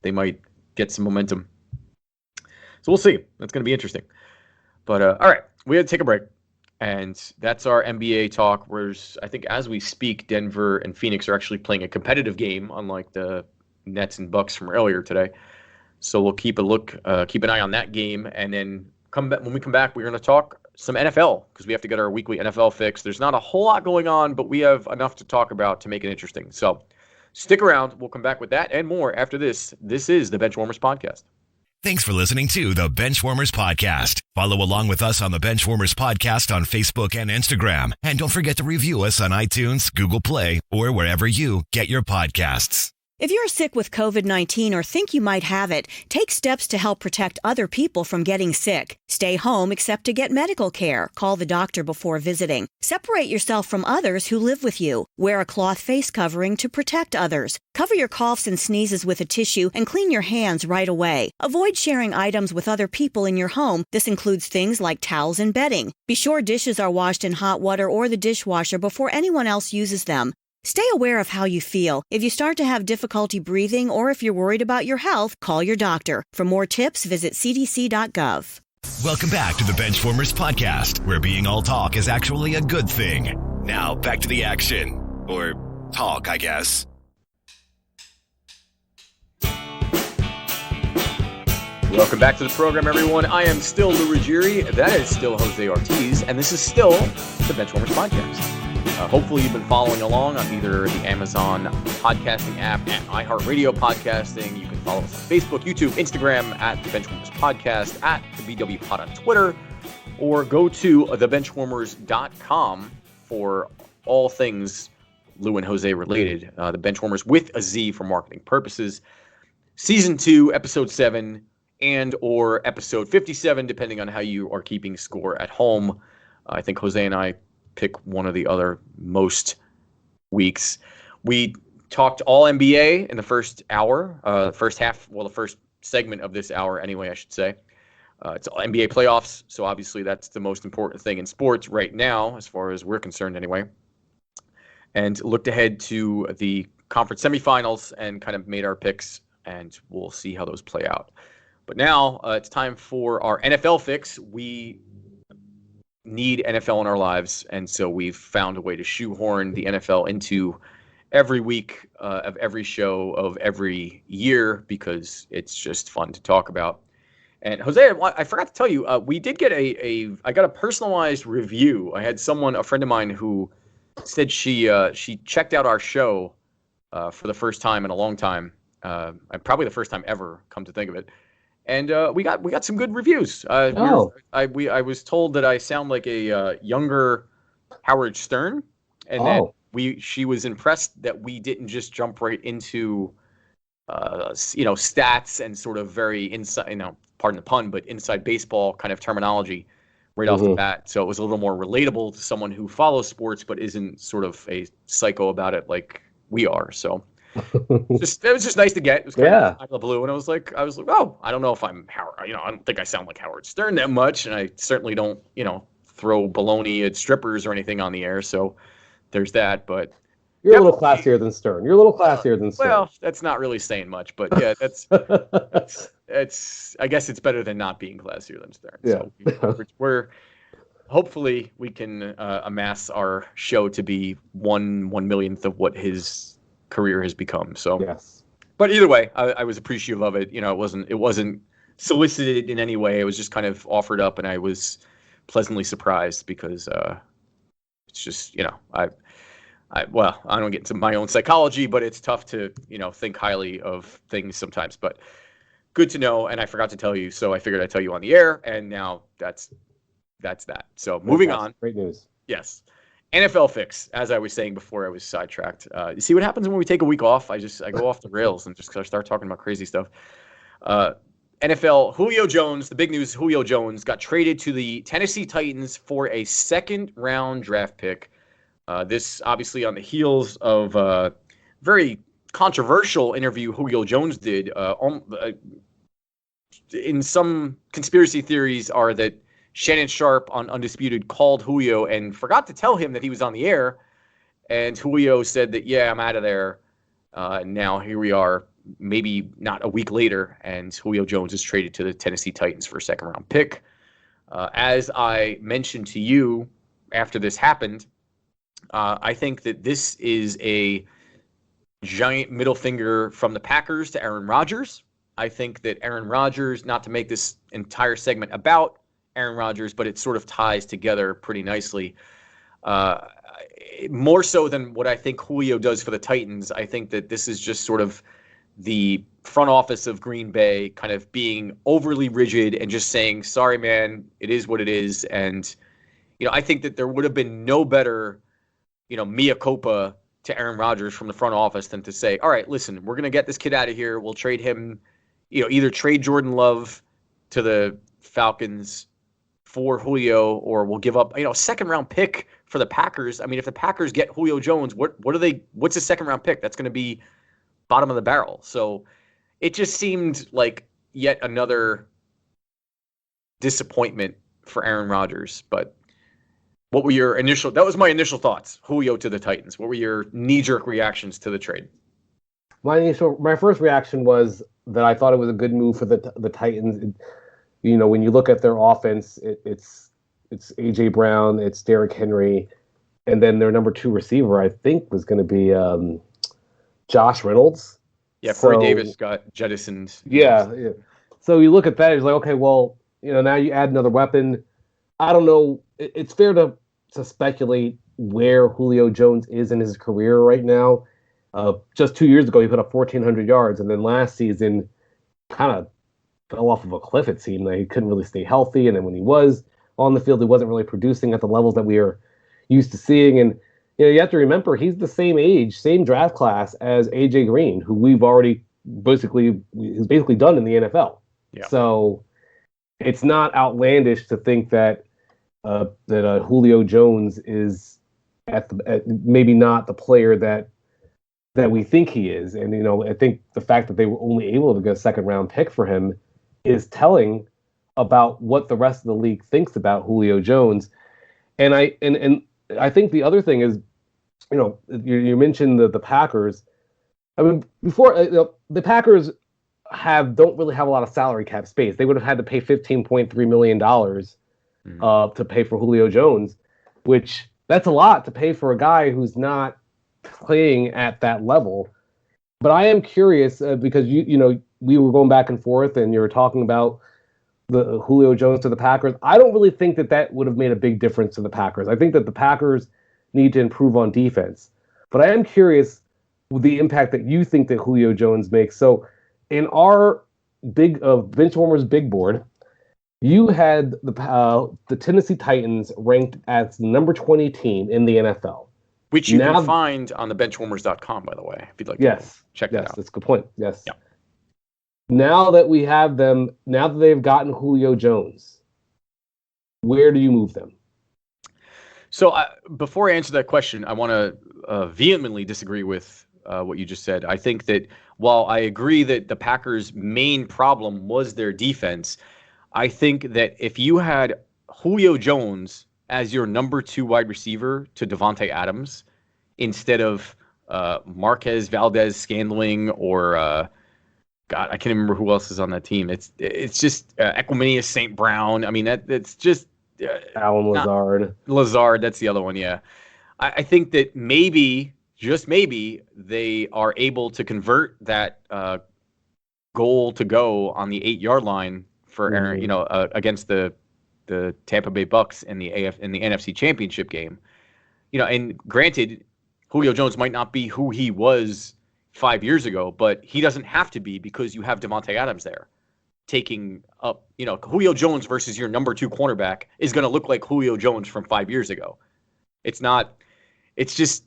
they might get some momentum. So we'll see. That's going to be interesting. But all right, we had to take a break. And that's our NBA talk. Whereas I think as we speak, Denver and Phoenix are actually playing a competitive game, unlike the Nets and Bucks from earlier today. So we'll keep an eye on that game, and then when we come back, we're going to talk some NFL because we have to get our weekly NFL fix. There's not a whole lot going on, but we have enough to talk about to make it interesting. So stick around. We'll come back with that and more after this. This is the Benchwarmers Podcast. Thanks for listening to the Benchwarmers Podcast. Follow along with us on the Benchwarmers Podcast on Facebook and Instagram. And don't forget to review us on iTunes, Google Play, or wherever you get your podcasts. If you're sick with COVID-19 or think you might have it, take steps to help protect other people from getting sick. Stay home except to get medical care. Call the doctor before visiting. Separate yourself from others who live with you. Wear a cloth face covering to protect others. Cover your coughs and sneezes with a tissue and clean your hands right away. Avoid sharing items with other people in your home. This includes things like towels and bedding. Be sure dishes are washed in hot water or the dishwasher before anyone else uses them. Stay aware of how you feel. If you start to have difficulty breathing or if you're worried about your health, call your doctor. For more tips, visit cdc.gov. Welcome back to the Benchwarmers podcast, where being all talk is actually a good thing. Now, back to the action. Or talk, I guess. Welcome back to the program, everyone. I am still Lou Ruggieri. That is still Jose Ortiz. And this is still the Benchwarmers podcast. Hopefully you've been following along on either the Amazon podcasting app and iHeartRadio podcasting. You can follow us on Facebook, YouTube, Instagram at the Benchwarmers Podcast, at the BW Pod on Twitter, or go to thebenchwarmers.com for all things Lou and Jose related. The Benchwarmers with a Z for marketing purposes. Season 2, Episode 7, and or Episode 57, depending on how you are keeping score at home. I think Jose and I pick one or the other most weeks. We talked all NBA in the first hour, the first segment of this hour anyway, I should say. It's NBA playoffs, so obviously that's the most important thing in sports right now, as far as we're concerned anyway. And looked ahead to the conference semifinals and kind of made our picks, and we'll see how those play out. But now it's time for our NFL fix. We need NFL in our lives, and so we've found a way to shoehorn the NFL into every week of every show of every year because it's just fun to talk about. And Jose, I forgot to tell you, we did get I got a personalized review. I had a friend of mine who said she checked out our show for the first time in a long time, probably the first time ever, come to think of it. And we got some good reviews. I was told that I sound like a younger Howard Stern, and that she was impressed that we didn't just jump right into stats and sort of very inside, pardon the pun, but inside baseball kind of terminology right off the bat. So it was a little more relatable to someone who follows sports but isn't sort of a psycho about it like we are. So. It was just nice to get. It was kind of out of the blue, and I was like, oh, I don't know if I'm Howard. I don't think I sound like Howard Stern that much, and I certainly don't, throw baloney at strippers or anything on the air. So there's that. But you're a little classier than Stern. Well, that's not really saying much, but yeah, that's I guess it's better than not being classier than Stern. Yeah. So we're hopefully we can amass our show to be 1/millionth of what his career has become. So yes, but either way, I was appreciative of it. It wasn't solicited in any way. It was just kind of offered up, and I was pleasantly surprised because it's just I don't get into my own psychology, but it's tough to think highly of things sometimes. But good to know, and I forgot to tell you, so I figured I'd tell you on the air, and now that's that. So moving on. Great news. Yes. NFL fix, as I was saying before I was sidetracked. You see what happens when we take a week off? I go off the rails and just start talking about crazy stuff. NFL, Julio Jones, the big news, Julio Jones got traded to the Tennessee Titans for a second-round draft pick. This obviously on the heels of a very controversial interview Julio Jones did. In some conspiracy theories are that Shannon Sharp on Undisputed called Julio and forgot to tell him that he was on the air. And Julio said that, yeah, I'm out of there. Now here we are, maybe not a week later, and Julio Jones is traded to the Tennessee Titans for a second-round pick. As I mentioned to you after this happened, I think that this is a giant middle finger from the Packers to Aaron Rodgers. I think that Aaron Rodgers, not to make this entire segment about Aaron Rodgers, but it sort of ties together pretty nicely. More so than what I think Julio does for the Titans, I think that this is just sort of the front office of Green Bay kind of being overly rigid and just saying, sorry, man, it is what it is. And, I think that there would have been no better, mea culpa to Aaron Rodgers from the front office than to say, all right, listen, we're going to get this kid out of here. We'll trade him, either trade Jordan Love to the Falcons for Julio, or we'll give up, a second round pick for the Packers. I mean, if the Packers get Julio Jones, what's a second round pick? That's going to be bottom of the barrel. So it just seemed like yet another disappointment for Aaron Rodgers. But what were your that was my initial thoughts, Julio to the Titans. What were your knee-jerk reactions to the trade? My first reaction was that I thought it was a good move for the Titans. When you look at their offense, it's A.J. Brown, it's Derrick Henry, and then their number 2 receiver, I think, was going to be Josh Reynolds. Yeah, Corey Davis got jettisoned. Yeah. So you look at that, it's like, okay, well, now you add another weapon. I don't know. It's fair to speculate where Julio Jones is in his career right now. Just 2 years ago, he put up 1,400 yards, and then last season kind of fell off of a cliff, it seemed. Like he couldn't really stay healthy, and then when he was on the field, he wasn't really producing at the levels that we are used to seeing. And you have to remember, he's the same age, same draft class as A.J. Green, who we've already basically done in the NFL. Yeah. So it's not outlandish to think that Julio Jones is maybe not the player that we think he is. And, I think the fact that they were only able to get a second round pick for him is telling about what the rest of the league thinks about Julio Jones. And I think the other thing is, you mentioned the Packers. I mean, before the Packers don't really have a lot of salary cap space. They would have had to pay $15.3 million to pay for Julio Jones, which that's a lot to pay for a guy who's not playing at that level. But I am curious because we were going back and forth, and you were talking about the Julio Jones to the Packers. I don't really think that would have made a big difference to the Packers. I think that the Packers need to improve on defense. But I am curious with the impact that you think that Julio Jones makes. So in our Benchwarmerz big board, you had the Tennessee Titans ranked as the number 20 team in the NFL. Which you can find on the benchwarmers.com, by the way, if you'd like to check that out. Yes, that's a good point. Yes. Yeah. Now that we have them, now that they've gotten Julio Jones, where do you move them? So before I answer that question, I want to vehemently disagree with what you just said. I think that while I agree that the Packers' main problem was their defense, I think that if you had Julio Jones as your number 2 wide receiver to Devontae Adams instead of Marquez Valdez-Scantling or God, I can't remember who else is on that team. It's just Equanimeous St. Brown. I mean, that's just Alan Lazard. Lazard, that's the other one, yeah. I think that maybe, just maybe, they are able to convert that goal to go on the 8-yard line for Aaron, against the Tampa Bay Bucks in the NFC Championship game. And granted, Julio Jones might not be who he was 5 years ago, but he doesn't have to be because you have Devontae Adams there taking up, Julio Jones versus your number 2 cornerback is going to look like Julio Jones from 5 years ago. It's just,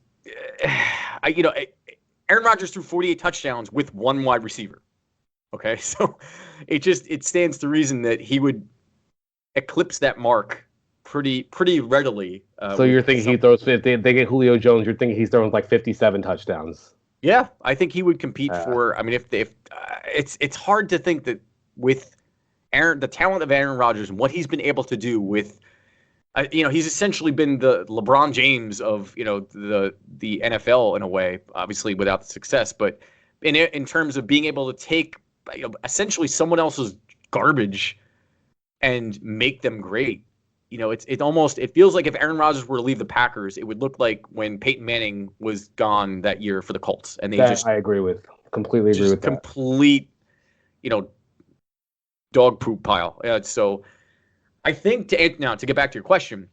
Aaron Rodgers threw 48 touchdowns with 1 wide receiver. Okay. So it stands to reason that he would eclipse that mark pretty readily. So you're thinking he throws, if they get Julio Jones, you're thinking he's throwing like 57 touchdowns. Yeah, I think he would compete for. I mean, if it's hard to think that with the talent of Aaron Rodgers and what he's been able to do with, he's essentially been the LeBron James of the NFL in a way, obviously without the success, but in terms of being able to take essentially someone else's garbage and make them great. It feels like if Aaron Rodgers were to leave the Packers, it would look like when Peyton Manning was gone that year for the Colts, and I completely agree with that. Complete, dog poop pile. So I think to get back to your question,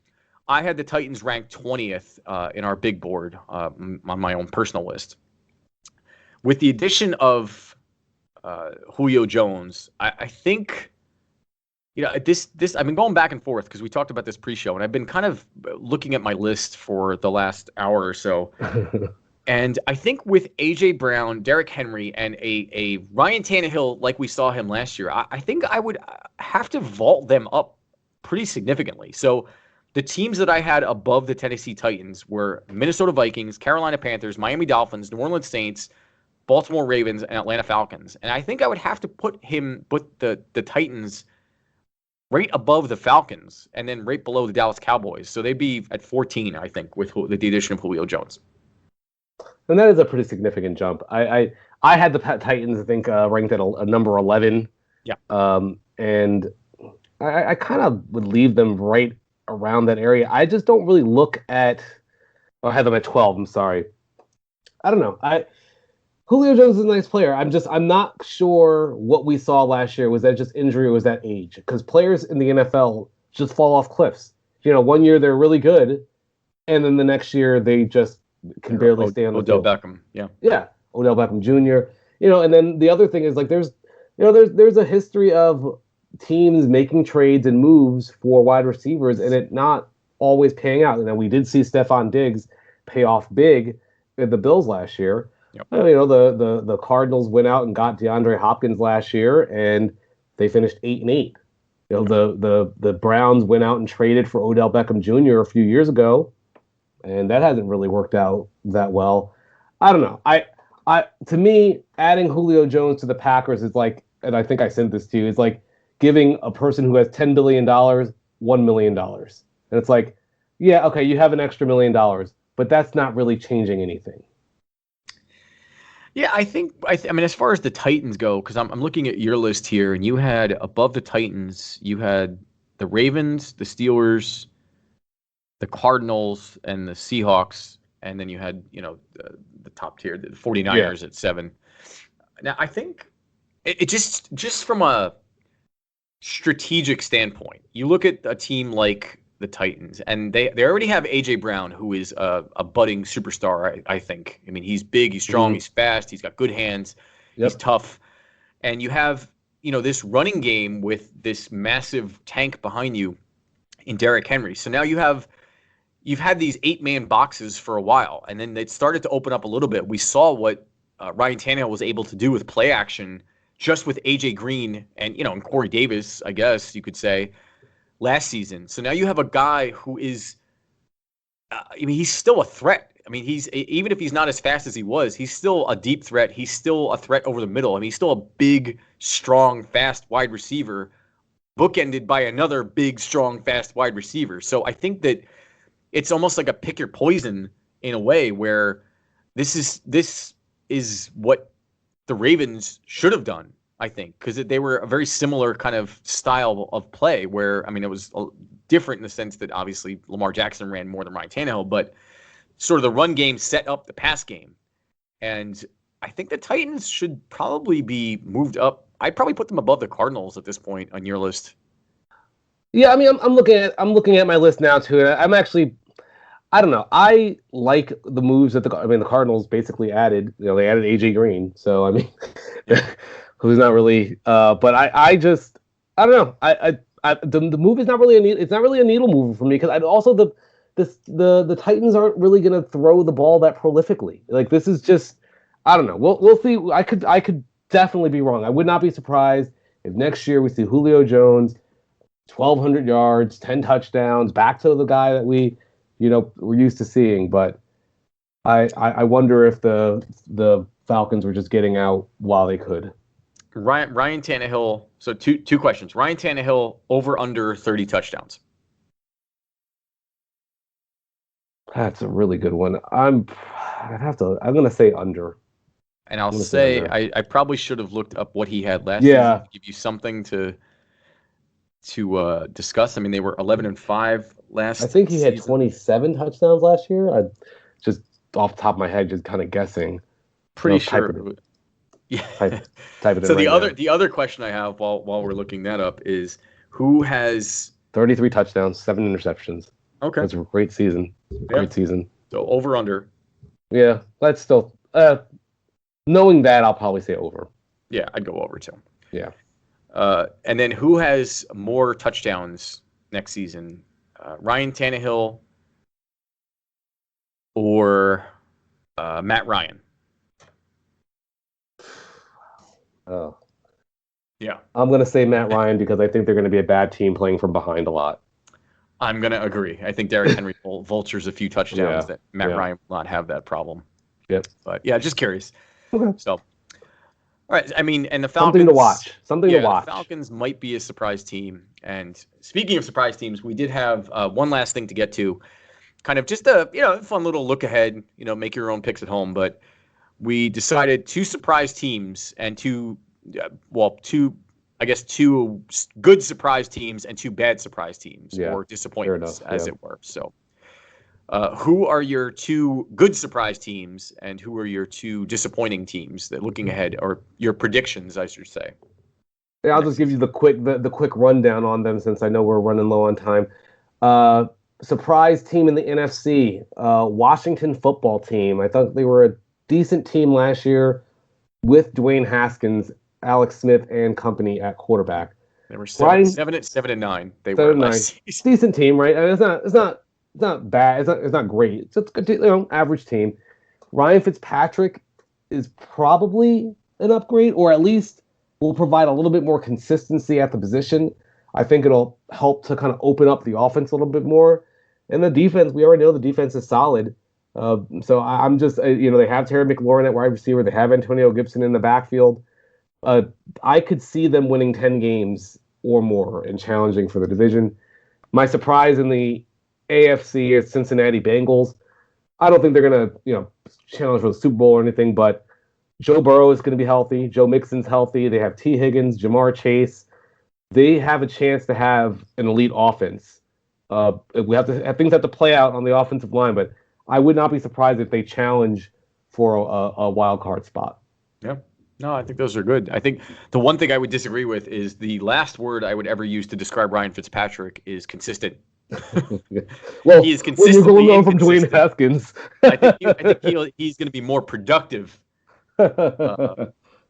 I had the Titans ranked 20th in our big board on my own personal list. With the addition of Julio Jones, I think. This I've been going back and forth because we talked about this pre-show, and I've been kind of looking at my list for the last hour or so. And I think with A.J. Brown, Derrick Henry, and a Ryan Tannehill like we saw him last year, I think I would have to vault them up pretty significantly. So the teams that I had above the Tennessee Titans were Minnesota Vikings, Carolina Panthers, Miami Dolphins, New Orleans Saints, Baltimore Ravens, and Atlanta Falcons. And I think I would have to put the Titans right above the Falcons and then right below the Dallas Cowboys. So they'd be at 14, I think, with the addition of Julio Jones. And that is a pretty significant jump. I had the Titans, I think, ranked at a number 11. Yeah. And I kind of would leave them right around that area. I just don't really look at, or I have them at 12. I'm sorry. I don't know. Julio Jones is a nice player. I'm not sure what we saw last year. Was that just injury or was that age? Because players in the NFL just fall off cliffs. 1 year they're really good, and then the next year they just can barely stay on the Odell field. Beckham, yeah. Yeah, Odell Beckham Jr. And then the other thing is like there's a history of teams making trades and moves for wide receivers and it not always paying out. And then we did see Stephon Diggs pay off big in the Bills last year. Yep. The Cardinals went out and got DeAndre Hopkins last year and they finished 8-8. The Browns went out and traded for Odell Beckham Jr. a few years ago. And that hasn't really worked out that well. I don't know. To me, adding Julio Jones to the Packers is like, and I think I sent this to you, is like giving a person who has $10 billion $1 million. And it's like, yeah, okay, you have an extra $1 million, but that's not really changing anything. Yeah, I mean, as far as the Titans go, because I'm looking at your list here, and you had above the Titans, you had the Ravens, the Steelers, the Cardinals, and the Seahawks, and then you had, the top tier, the 49ers at 7. Now, I think it just from a strategic standpoint, you look at a team like the Titans, and they already have A.J. Brown, who is a budding superstar, I think. I mean, he's big, he's strong, he's fast, he's got good hands, he's tough. And you have, this running game with this massive tank behind you in Derrick Henry. So now you've had these 8-man boxes for a while, and then it started to open up a little bit. We saw what Ryan Tannehill was able to do with play action just with A.J. Green and, and Corey Davis, I guess you could say, last season. So now you have a guy who is, he's still a threat. I mean, even if he's not as fast as he was, he's still a deep threat. He's still a threat over the middle. I mean, he's still a big, strong, fast wide receiver, bookended by another big, strong, fast wide receiver. So I think that it's almost like a pick your poison in a way where this is what the Ravens should have done, I think, because they were a very similar kind of style of play where, I mean, it was different in the sense that obviously Lamar Jackson ran more than Ryan Tannehill, but sort of the run game set up the pass game. And I think the Titans should probably be moved up. I'd probably put them above the Cardinals at this point on your list. Yeah, I mean, I'm looking at my list now too. And I don't know. I like the moves that the Cardinals basically added. They added A.J. Green. So I mean, who's not really. But I don't know. The move is not really it's not really a needle mover for me because also the Titans aren't really going to throw the ball that prolifically. Like this is just, I don't know. We'll see. I could definitely be wrong. I would not be surprised if next year we see Julio Jones, 1,200 yards, 10 touchdowns, back to the guy that we're used to seeing. But I wonder if the Falcons were just getting out while they could. Ryan Tannehill. So two questions. Ryan Tannehill over under 30 touchdowns. That's a really good one. I'm going to say under. And I'll say I probably should have looked up what he had last season to give you something to discuss. I mean, they were 11-5 last season. I think he had 27 touchdowns last year. I just off the top of my head, just kind of guessing. Pretty sure. Yeah. Type it so in the other question I have while we're looking that up is who has 33 touchdowns, 7 interceptions. Okay. That's a great season. Great season. So over under. Yeah, that's still knowing that I'll probably say over. Yeah, I'd go over too. Yeah. And then who has more touchdowns next season? Ryan Tannehill or Matt Ryan. Oh. Yeah. I'm going to say Matt Ryan because I think they're going to be a bad team playing from behind a lot. I'm going to agree. I think Derrick Henry vultures a few touchdowns that Matt Ryan will not have that problem. Yep. But, yeah, just curious. Okay. So, all right. I mean, and the Falcons. Something to watch. To watch. The Falcons might be a surprise team. And speaking of surprise teams, we did have one last thing to get to. Kind of just a fun little look ahead, make your own picks at home. But we decided two surprise teams and two good surprise teams and two bad surprise teams, or disappointments, as it were. So who are your two good surprise teams and who are your two disappointing teams that looking ahead, or your predictions, I should say? Yeah, I'll just give you the quick rundown on them since I know we're running low on time. Surprise team in the NFC, Washington football team. I thought they were a decent team last year with Dwayne Haskins, Alex Smith, and company at quarterback. They were 7-9. They were last season. Decent team, right? And it's not bad. It's not great. It's a good, average team. Ryan Fitzpatrick is probably an upgrade, or at least will provide a little bit more consistency at the position. I think it'll help to kind of open up the offense a little bit more. And the defense, we already know the defense is solid. So I'm just, they have Terry McLaurin at wide receiver. They have Antonio Gibson in the backfield. I could see them winning 10 games or more and challenging for the division. My surprise in the AFC is Cincinnati Bengals. I don't think they're going to, challenge for the Super Bowl or anything, but Joe Burrow is going to be healthy. Joe Mixon's healthy. They have T. Higgins, Jamar Chase. They have a chance to have an elite offense. Things have to play out on the offensive line, but I would not be surprised if they challenge for a wild card spot. Yeah. No, I think those are good. I think the one thing I would disagree with is the last word I would ever use to describe Ryan Fitzpatrick is consistent. Well, he is consistently when you're going on from Dwayne Haskins. I think he's going to be more productive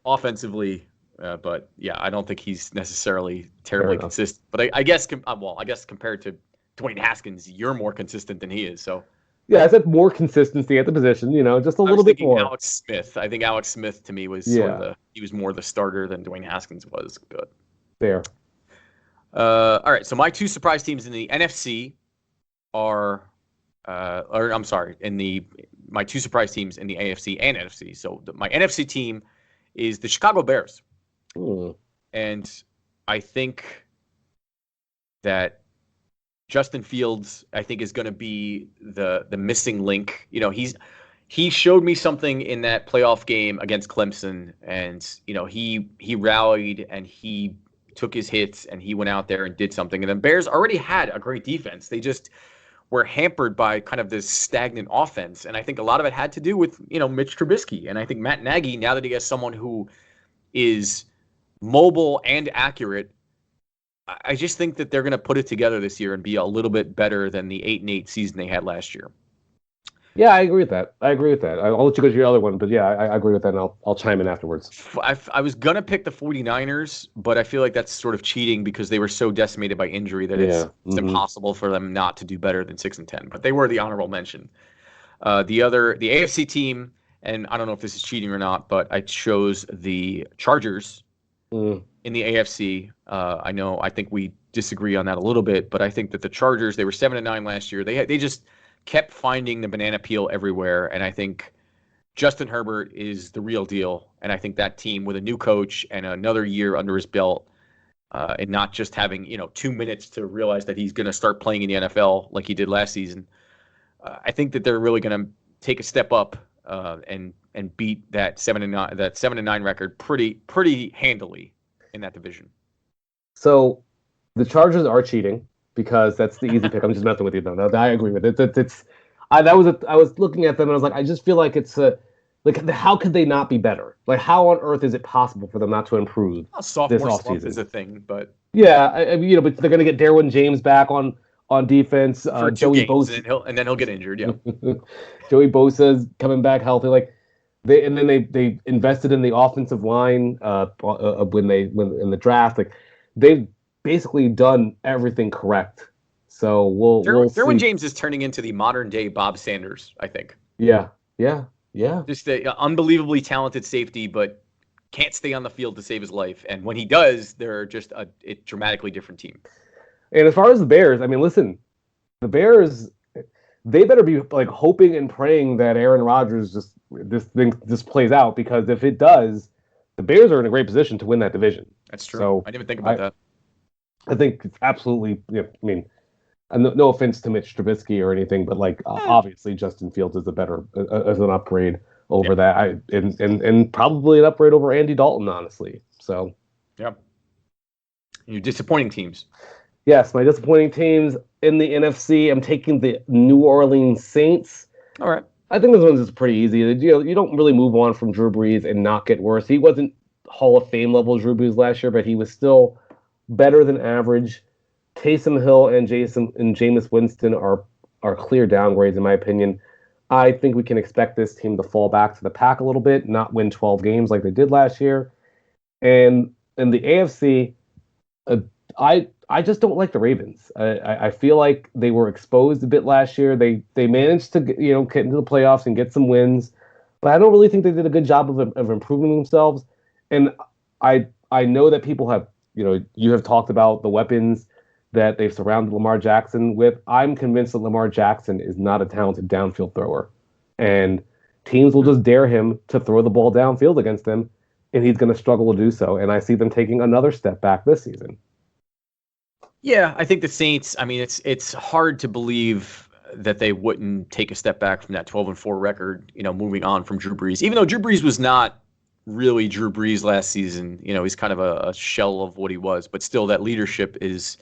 offensively. But yeah, I don't think he's necessarily terribly consistent. But I guess compared to Dwayne Haskins, you're more consistent than he is. So yeah, I said more consistency at the position. Just a little bit more. Alex Smith. I think Alex Smith to me was he was more the starter than Dwayne Haskins was. But fair. All right. So my two surprise teams in the NFC are, my two surprise teams in the AFC and NFC. So my NFC team is the Chicago Bears. Ooh. And I think that Justin Fields, I think, is going to be the missing link. He showed me something in that playoff game against Clemson, and he rallied and he took his hits and he went out there and did something. And the Bears already had a great defense. They just were hampered by kind of this stagnant offense, and I think a lot of it had to do with Mitch Trubisky. And I think Matt Nagy, now that he has someone who is mobile and accurate, I just think that they're going to put it together this year and be a little bit better than the 8-8 season they had last year. Yeah, I agree with that. I'll let you go to your other one, but yeah, I agree with that, and I'll chime in afterwards. I was going to pick the 49ers, but I feel like that's sort of cheating because they were so decimated by injury that it's impossible for them not to do better than 6-10. But they were the honorable mention. The AFC team, and I don't know if this is cheating or not, but I chose the Chargers in the AFC. I think we disagree on that a little bit, but I think that the Chargers, they were 7-9 last year. They just kept finding the banana peel everywhere, and I think Justin Herbert is the real deal. And I think that team with a new coach and another year under his belt, and not just having 2 minutes to realize that he's going to start playing in the NFL like he did last season, I think that they're really going to take a step up and beat that 7-9 record pretty handily in that division. So the Chargers are cheating because that's the easy pick. I'm just messing with you though. No, I agree with it. I was looking at them and I was like, I just feel like it's how could they not be better? Like, how on earth is it possible for them not to improve this offseason? Is a thing, but yeah, but they're going to get Derwin James back on defense. For Joey Bosa, and then he'll get injured. Yeah, Joey Bosa's coming back healthy. They invested in the offensive line when in the draft. They've basically done everything correct. So we'll see. Derwin James is turning into the modern day Bob Sanders, I think. Yeah. Yeah. Just an unbelievably talented safety, but can't stay on the field to save his life. And when he does, they're just a dramatically different team. And as far as the Bears, I mean, listen, the Bears, they better be like hoping and praying that Aaron Rodgers this thing just plays out, because if it does, the Bears are in a great position to win that division. That's true. So I didn't even think about that. I think it's absolutely. I mean, no offense to Mitch Trubisky or anything, but like obviously Justin Fields is as an upgrade over that. And probably an upgrade over Andy Dalton, honestly. So yeah, your disappointing teams. Yes, my disappointing teams in the NFC. I'm taking the New Orleans Saints. All right. I think this one's just pretty easy. You don't really move on from Drew Brees and not get worse. He wasn't Hall of Fame level Drew Brees last year, but he was still better than average. Taysom Hill and Jameis Winston are clear downgrades in my opinion. I think we can expect this team to fall back to the pack a little bit, not win 12 games like they did last year. And in the AFC, I just don't like the Ravens. I feel like they were exposed a bit last year. They managed to get into the playoffs and get some wins, but I don't really think they did a good job of improving themselves. And I know that people have you have talked about the weapons that they've surrounded Lamar Jackson with. I'm convinced that Lamar Jackson is not a talented downfield thrower, and teams will just dare him to throw the ball downfield against them, and he's going to struggle to do so. And I see them taking another step back this season. Yeah, I think the Saints, I mean, it's hard to believe that they wouldn't take a step back from that 12-4 record, moving on from Drew Brees. Even though Drew Brees was not really Drew Brees last season, he's kind of a shell of what he was, but still that leadership is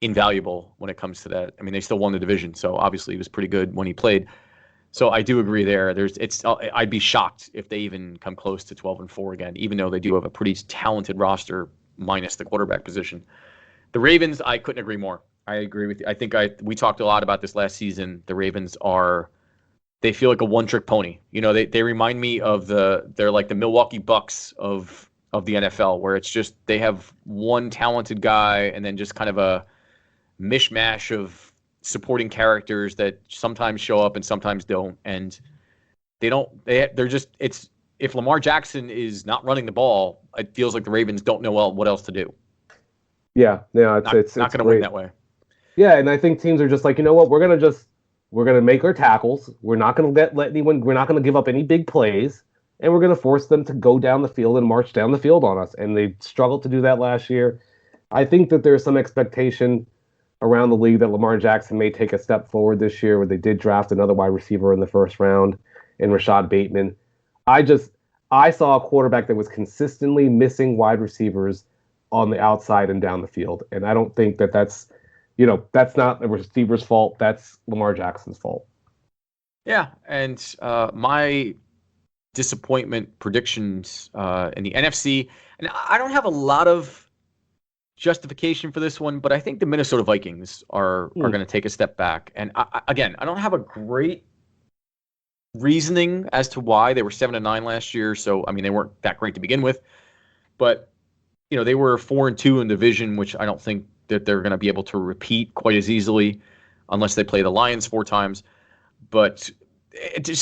invaluable when it comes to that. I mean, they still won the division, so obviously he was pretty good when he played. So I do agree there. I'd be shocked if they even come close to 12-4 again, even though they do have a pretty talented roster minus the quarterback position. The Ravens, I couldn't agree more. I agree with you. I think we talked a lot about this last season. The Ravens they feel like a one-trick pony. They remind me of they're like the Milwaukee Bucks of the NFL, where it's just they have one talented guy and then just kind of a mishmash of supporting characters that sometimes show up and sometimes don't. And if Lamar Jackson is not running the ball, it feels like the Ravens don't know what else to do. Yeah, it's not going to win that way. Yeah, and I think teams are just like, you know what, we're gonna make our tackles. We're not gonna let anyone. We're not gonna give up any big plays, and we're gonna force them to go down the field and march down the field on us. And they struggled to do that last year. I think that there's some expectation around the league that Lamar Jackson may take a step forward this year, where they did draft another wide receiver in the first round in Rashad Bateman. I saw a quarterback that was consistently missing wide receivers on the outside and down the field. And I don't think that's not the receiver's fault. That's Lamar Jackson's fault. Yeah. And my disappointment predictions in the NFC, and I don't have a lot of justification for this one, but I think the Minnesota Vikings are going to take a step back. And I don't have a great reasoning as to why. They were 7-9 last year. So, I mean, they weren't that great to begin with, but they were 4-2 in division, which I don't think that they're going to be able to repeat quite as easily unless they play the Lions 4 times. But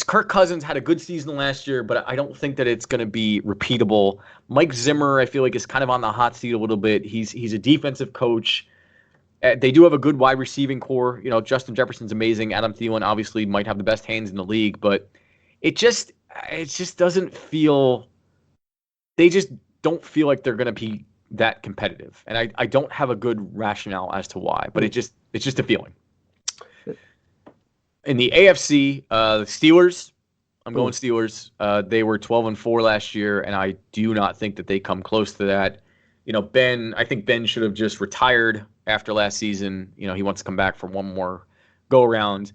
Kirk Cousins had a good season last year, but I don't think that it's going to be repeatable. Mike Zimmer, I feel like, is kind of on the hot seat a little bit. He's a defensive coach. They do have a good wide receiving core. Justin Jefferson's amazing. Adam Thielen obviously might have the best hands in the league, but it just doesn't feel. They just don't feel like they're going to be that competitive. And I don't have a good rationale as to why, but it's just a feeling. In the AFC, the Steelers, I'm going Steelers. They were 12-4 last year, and I do not think that they come close to that. I think Ben should have just retired after last season. He wants to come back for one more go around.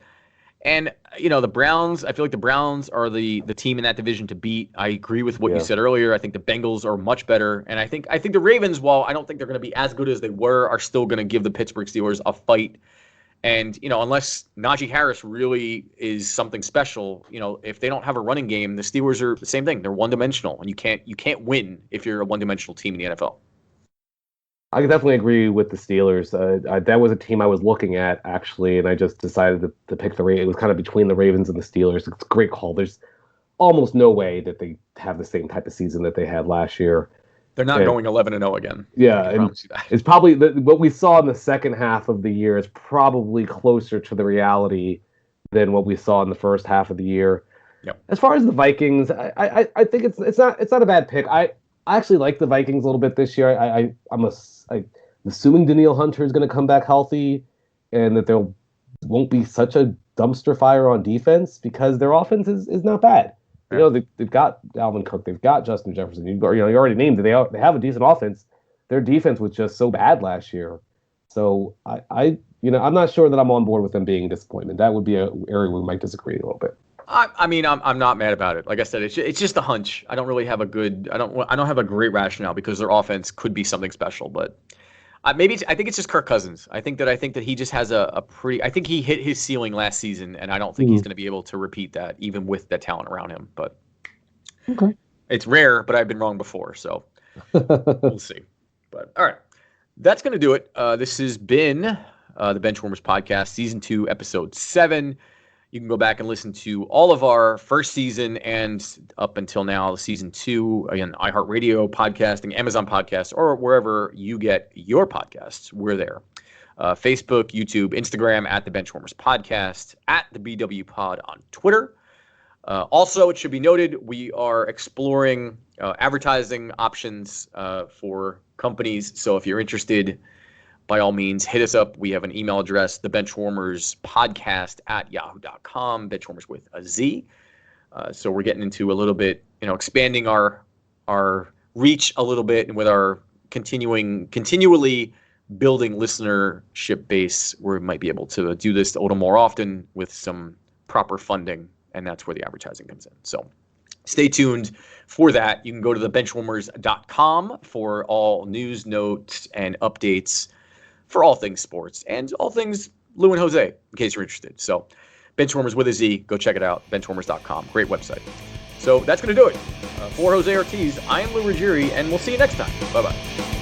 And, the Browns, I feel like the Browns are the team in that division to beat. I agree with what you said earlier. I think the Bengals are much better. And I think the Ravens, while I don't think they're going to be as good as they were, are still going to give the Pittsburgh Steelers a fight. And, unless Najee Harris really is something special, if they don't have a running game, the Steelers are the same thing. They're one-dimensional, and you can't win if you're a one-dimensional team in the NFL. I definitely agree with the Steelers. That was a team I was looking at, actually, and I just decided to pick the Ravens. It was kind of between the Ravens and the Steelers. It's a great call. almost no way that they have the same type of season that they had last year. They're not going 11-0 again. Yeah, I promise you that. It's probably what we saw in the second half of the year is probably closer to the reality than what we saw in the first half of the year. Yep. As far as the Vikings, I think it's not a bad pick. I actually like the Vikings a little bit this year. I'm assuming Danielle Hunter is going to come back healthy, and that there won't be such a dumpster fire on defense because their offense is not bad. You know, they've got Dalvin Cook, they've got Justin Jefferson. You already named it. They have a decent offense. Their defense was just so bad last year. So I'm not sure that I'm on board with them being a disappointment. That would be an area where we might disagree a little bit. I'm not mad about it. Like I said, it's just a hunch. I don't really have I don't have a great rationale because their offense could be something special, but I think it's just Kirk Cousins. I think that he just has I think he hit his ceiling last season, and I don't think he's going to be able to repeat that even with the talent around him. But okay, it's rare, but I've been wrong before, so we'll see. But all right, that's going to do it. This has been the Benchwarmers Podcast, Season 2, Episode 7. You can go back and listen to all of our first season and up until now, Season 2, again, iHeartRadio podcasting, Amazon Podcasts, or wherever you get your podcasts. We're there. Facebook, YouTube, Instagram, at the Benchwarmers Podcast, at the BW Pod on Twitter. Also, it should be noted, we are exploring advertising options for companies. So if you're interested, by all means, hit us up. We have an email address, thebenchwarmerspodcast@yahoo.com, Benchwarmers with a Z. So we're getting into a little bit, expanding our reach a little bit, and with our continually building listenership base, we might be able to do this a little more often with some proper funding, and that's where the advertising comes in. So stay tuned for that. You can go to thebenchwarmers.com for all news, notes, and updates for all things sports and all things Lou and Jose, in case you're interested. So Benchwarmers with a Z, go check it out, benchwarmers.com. Great website. So that's going to do it. For Jose Ortiz, I am Lou Ruggieri, and we'll see you next time. Bye-bye.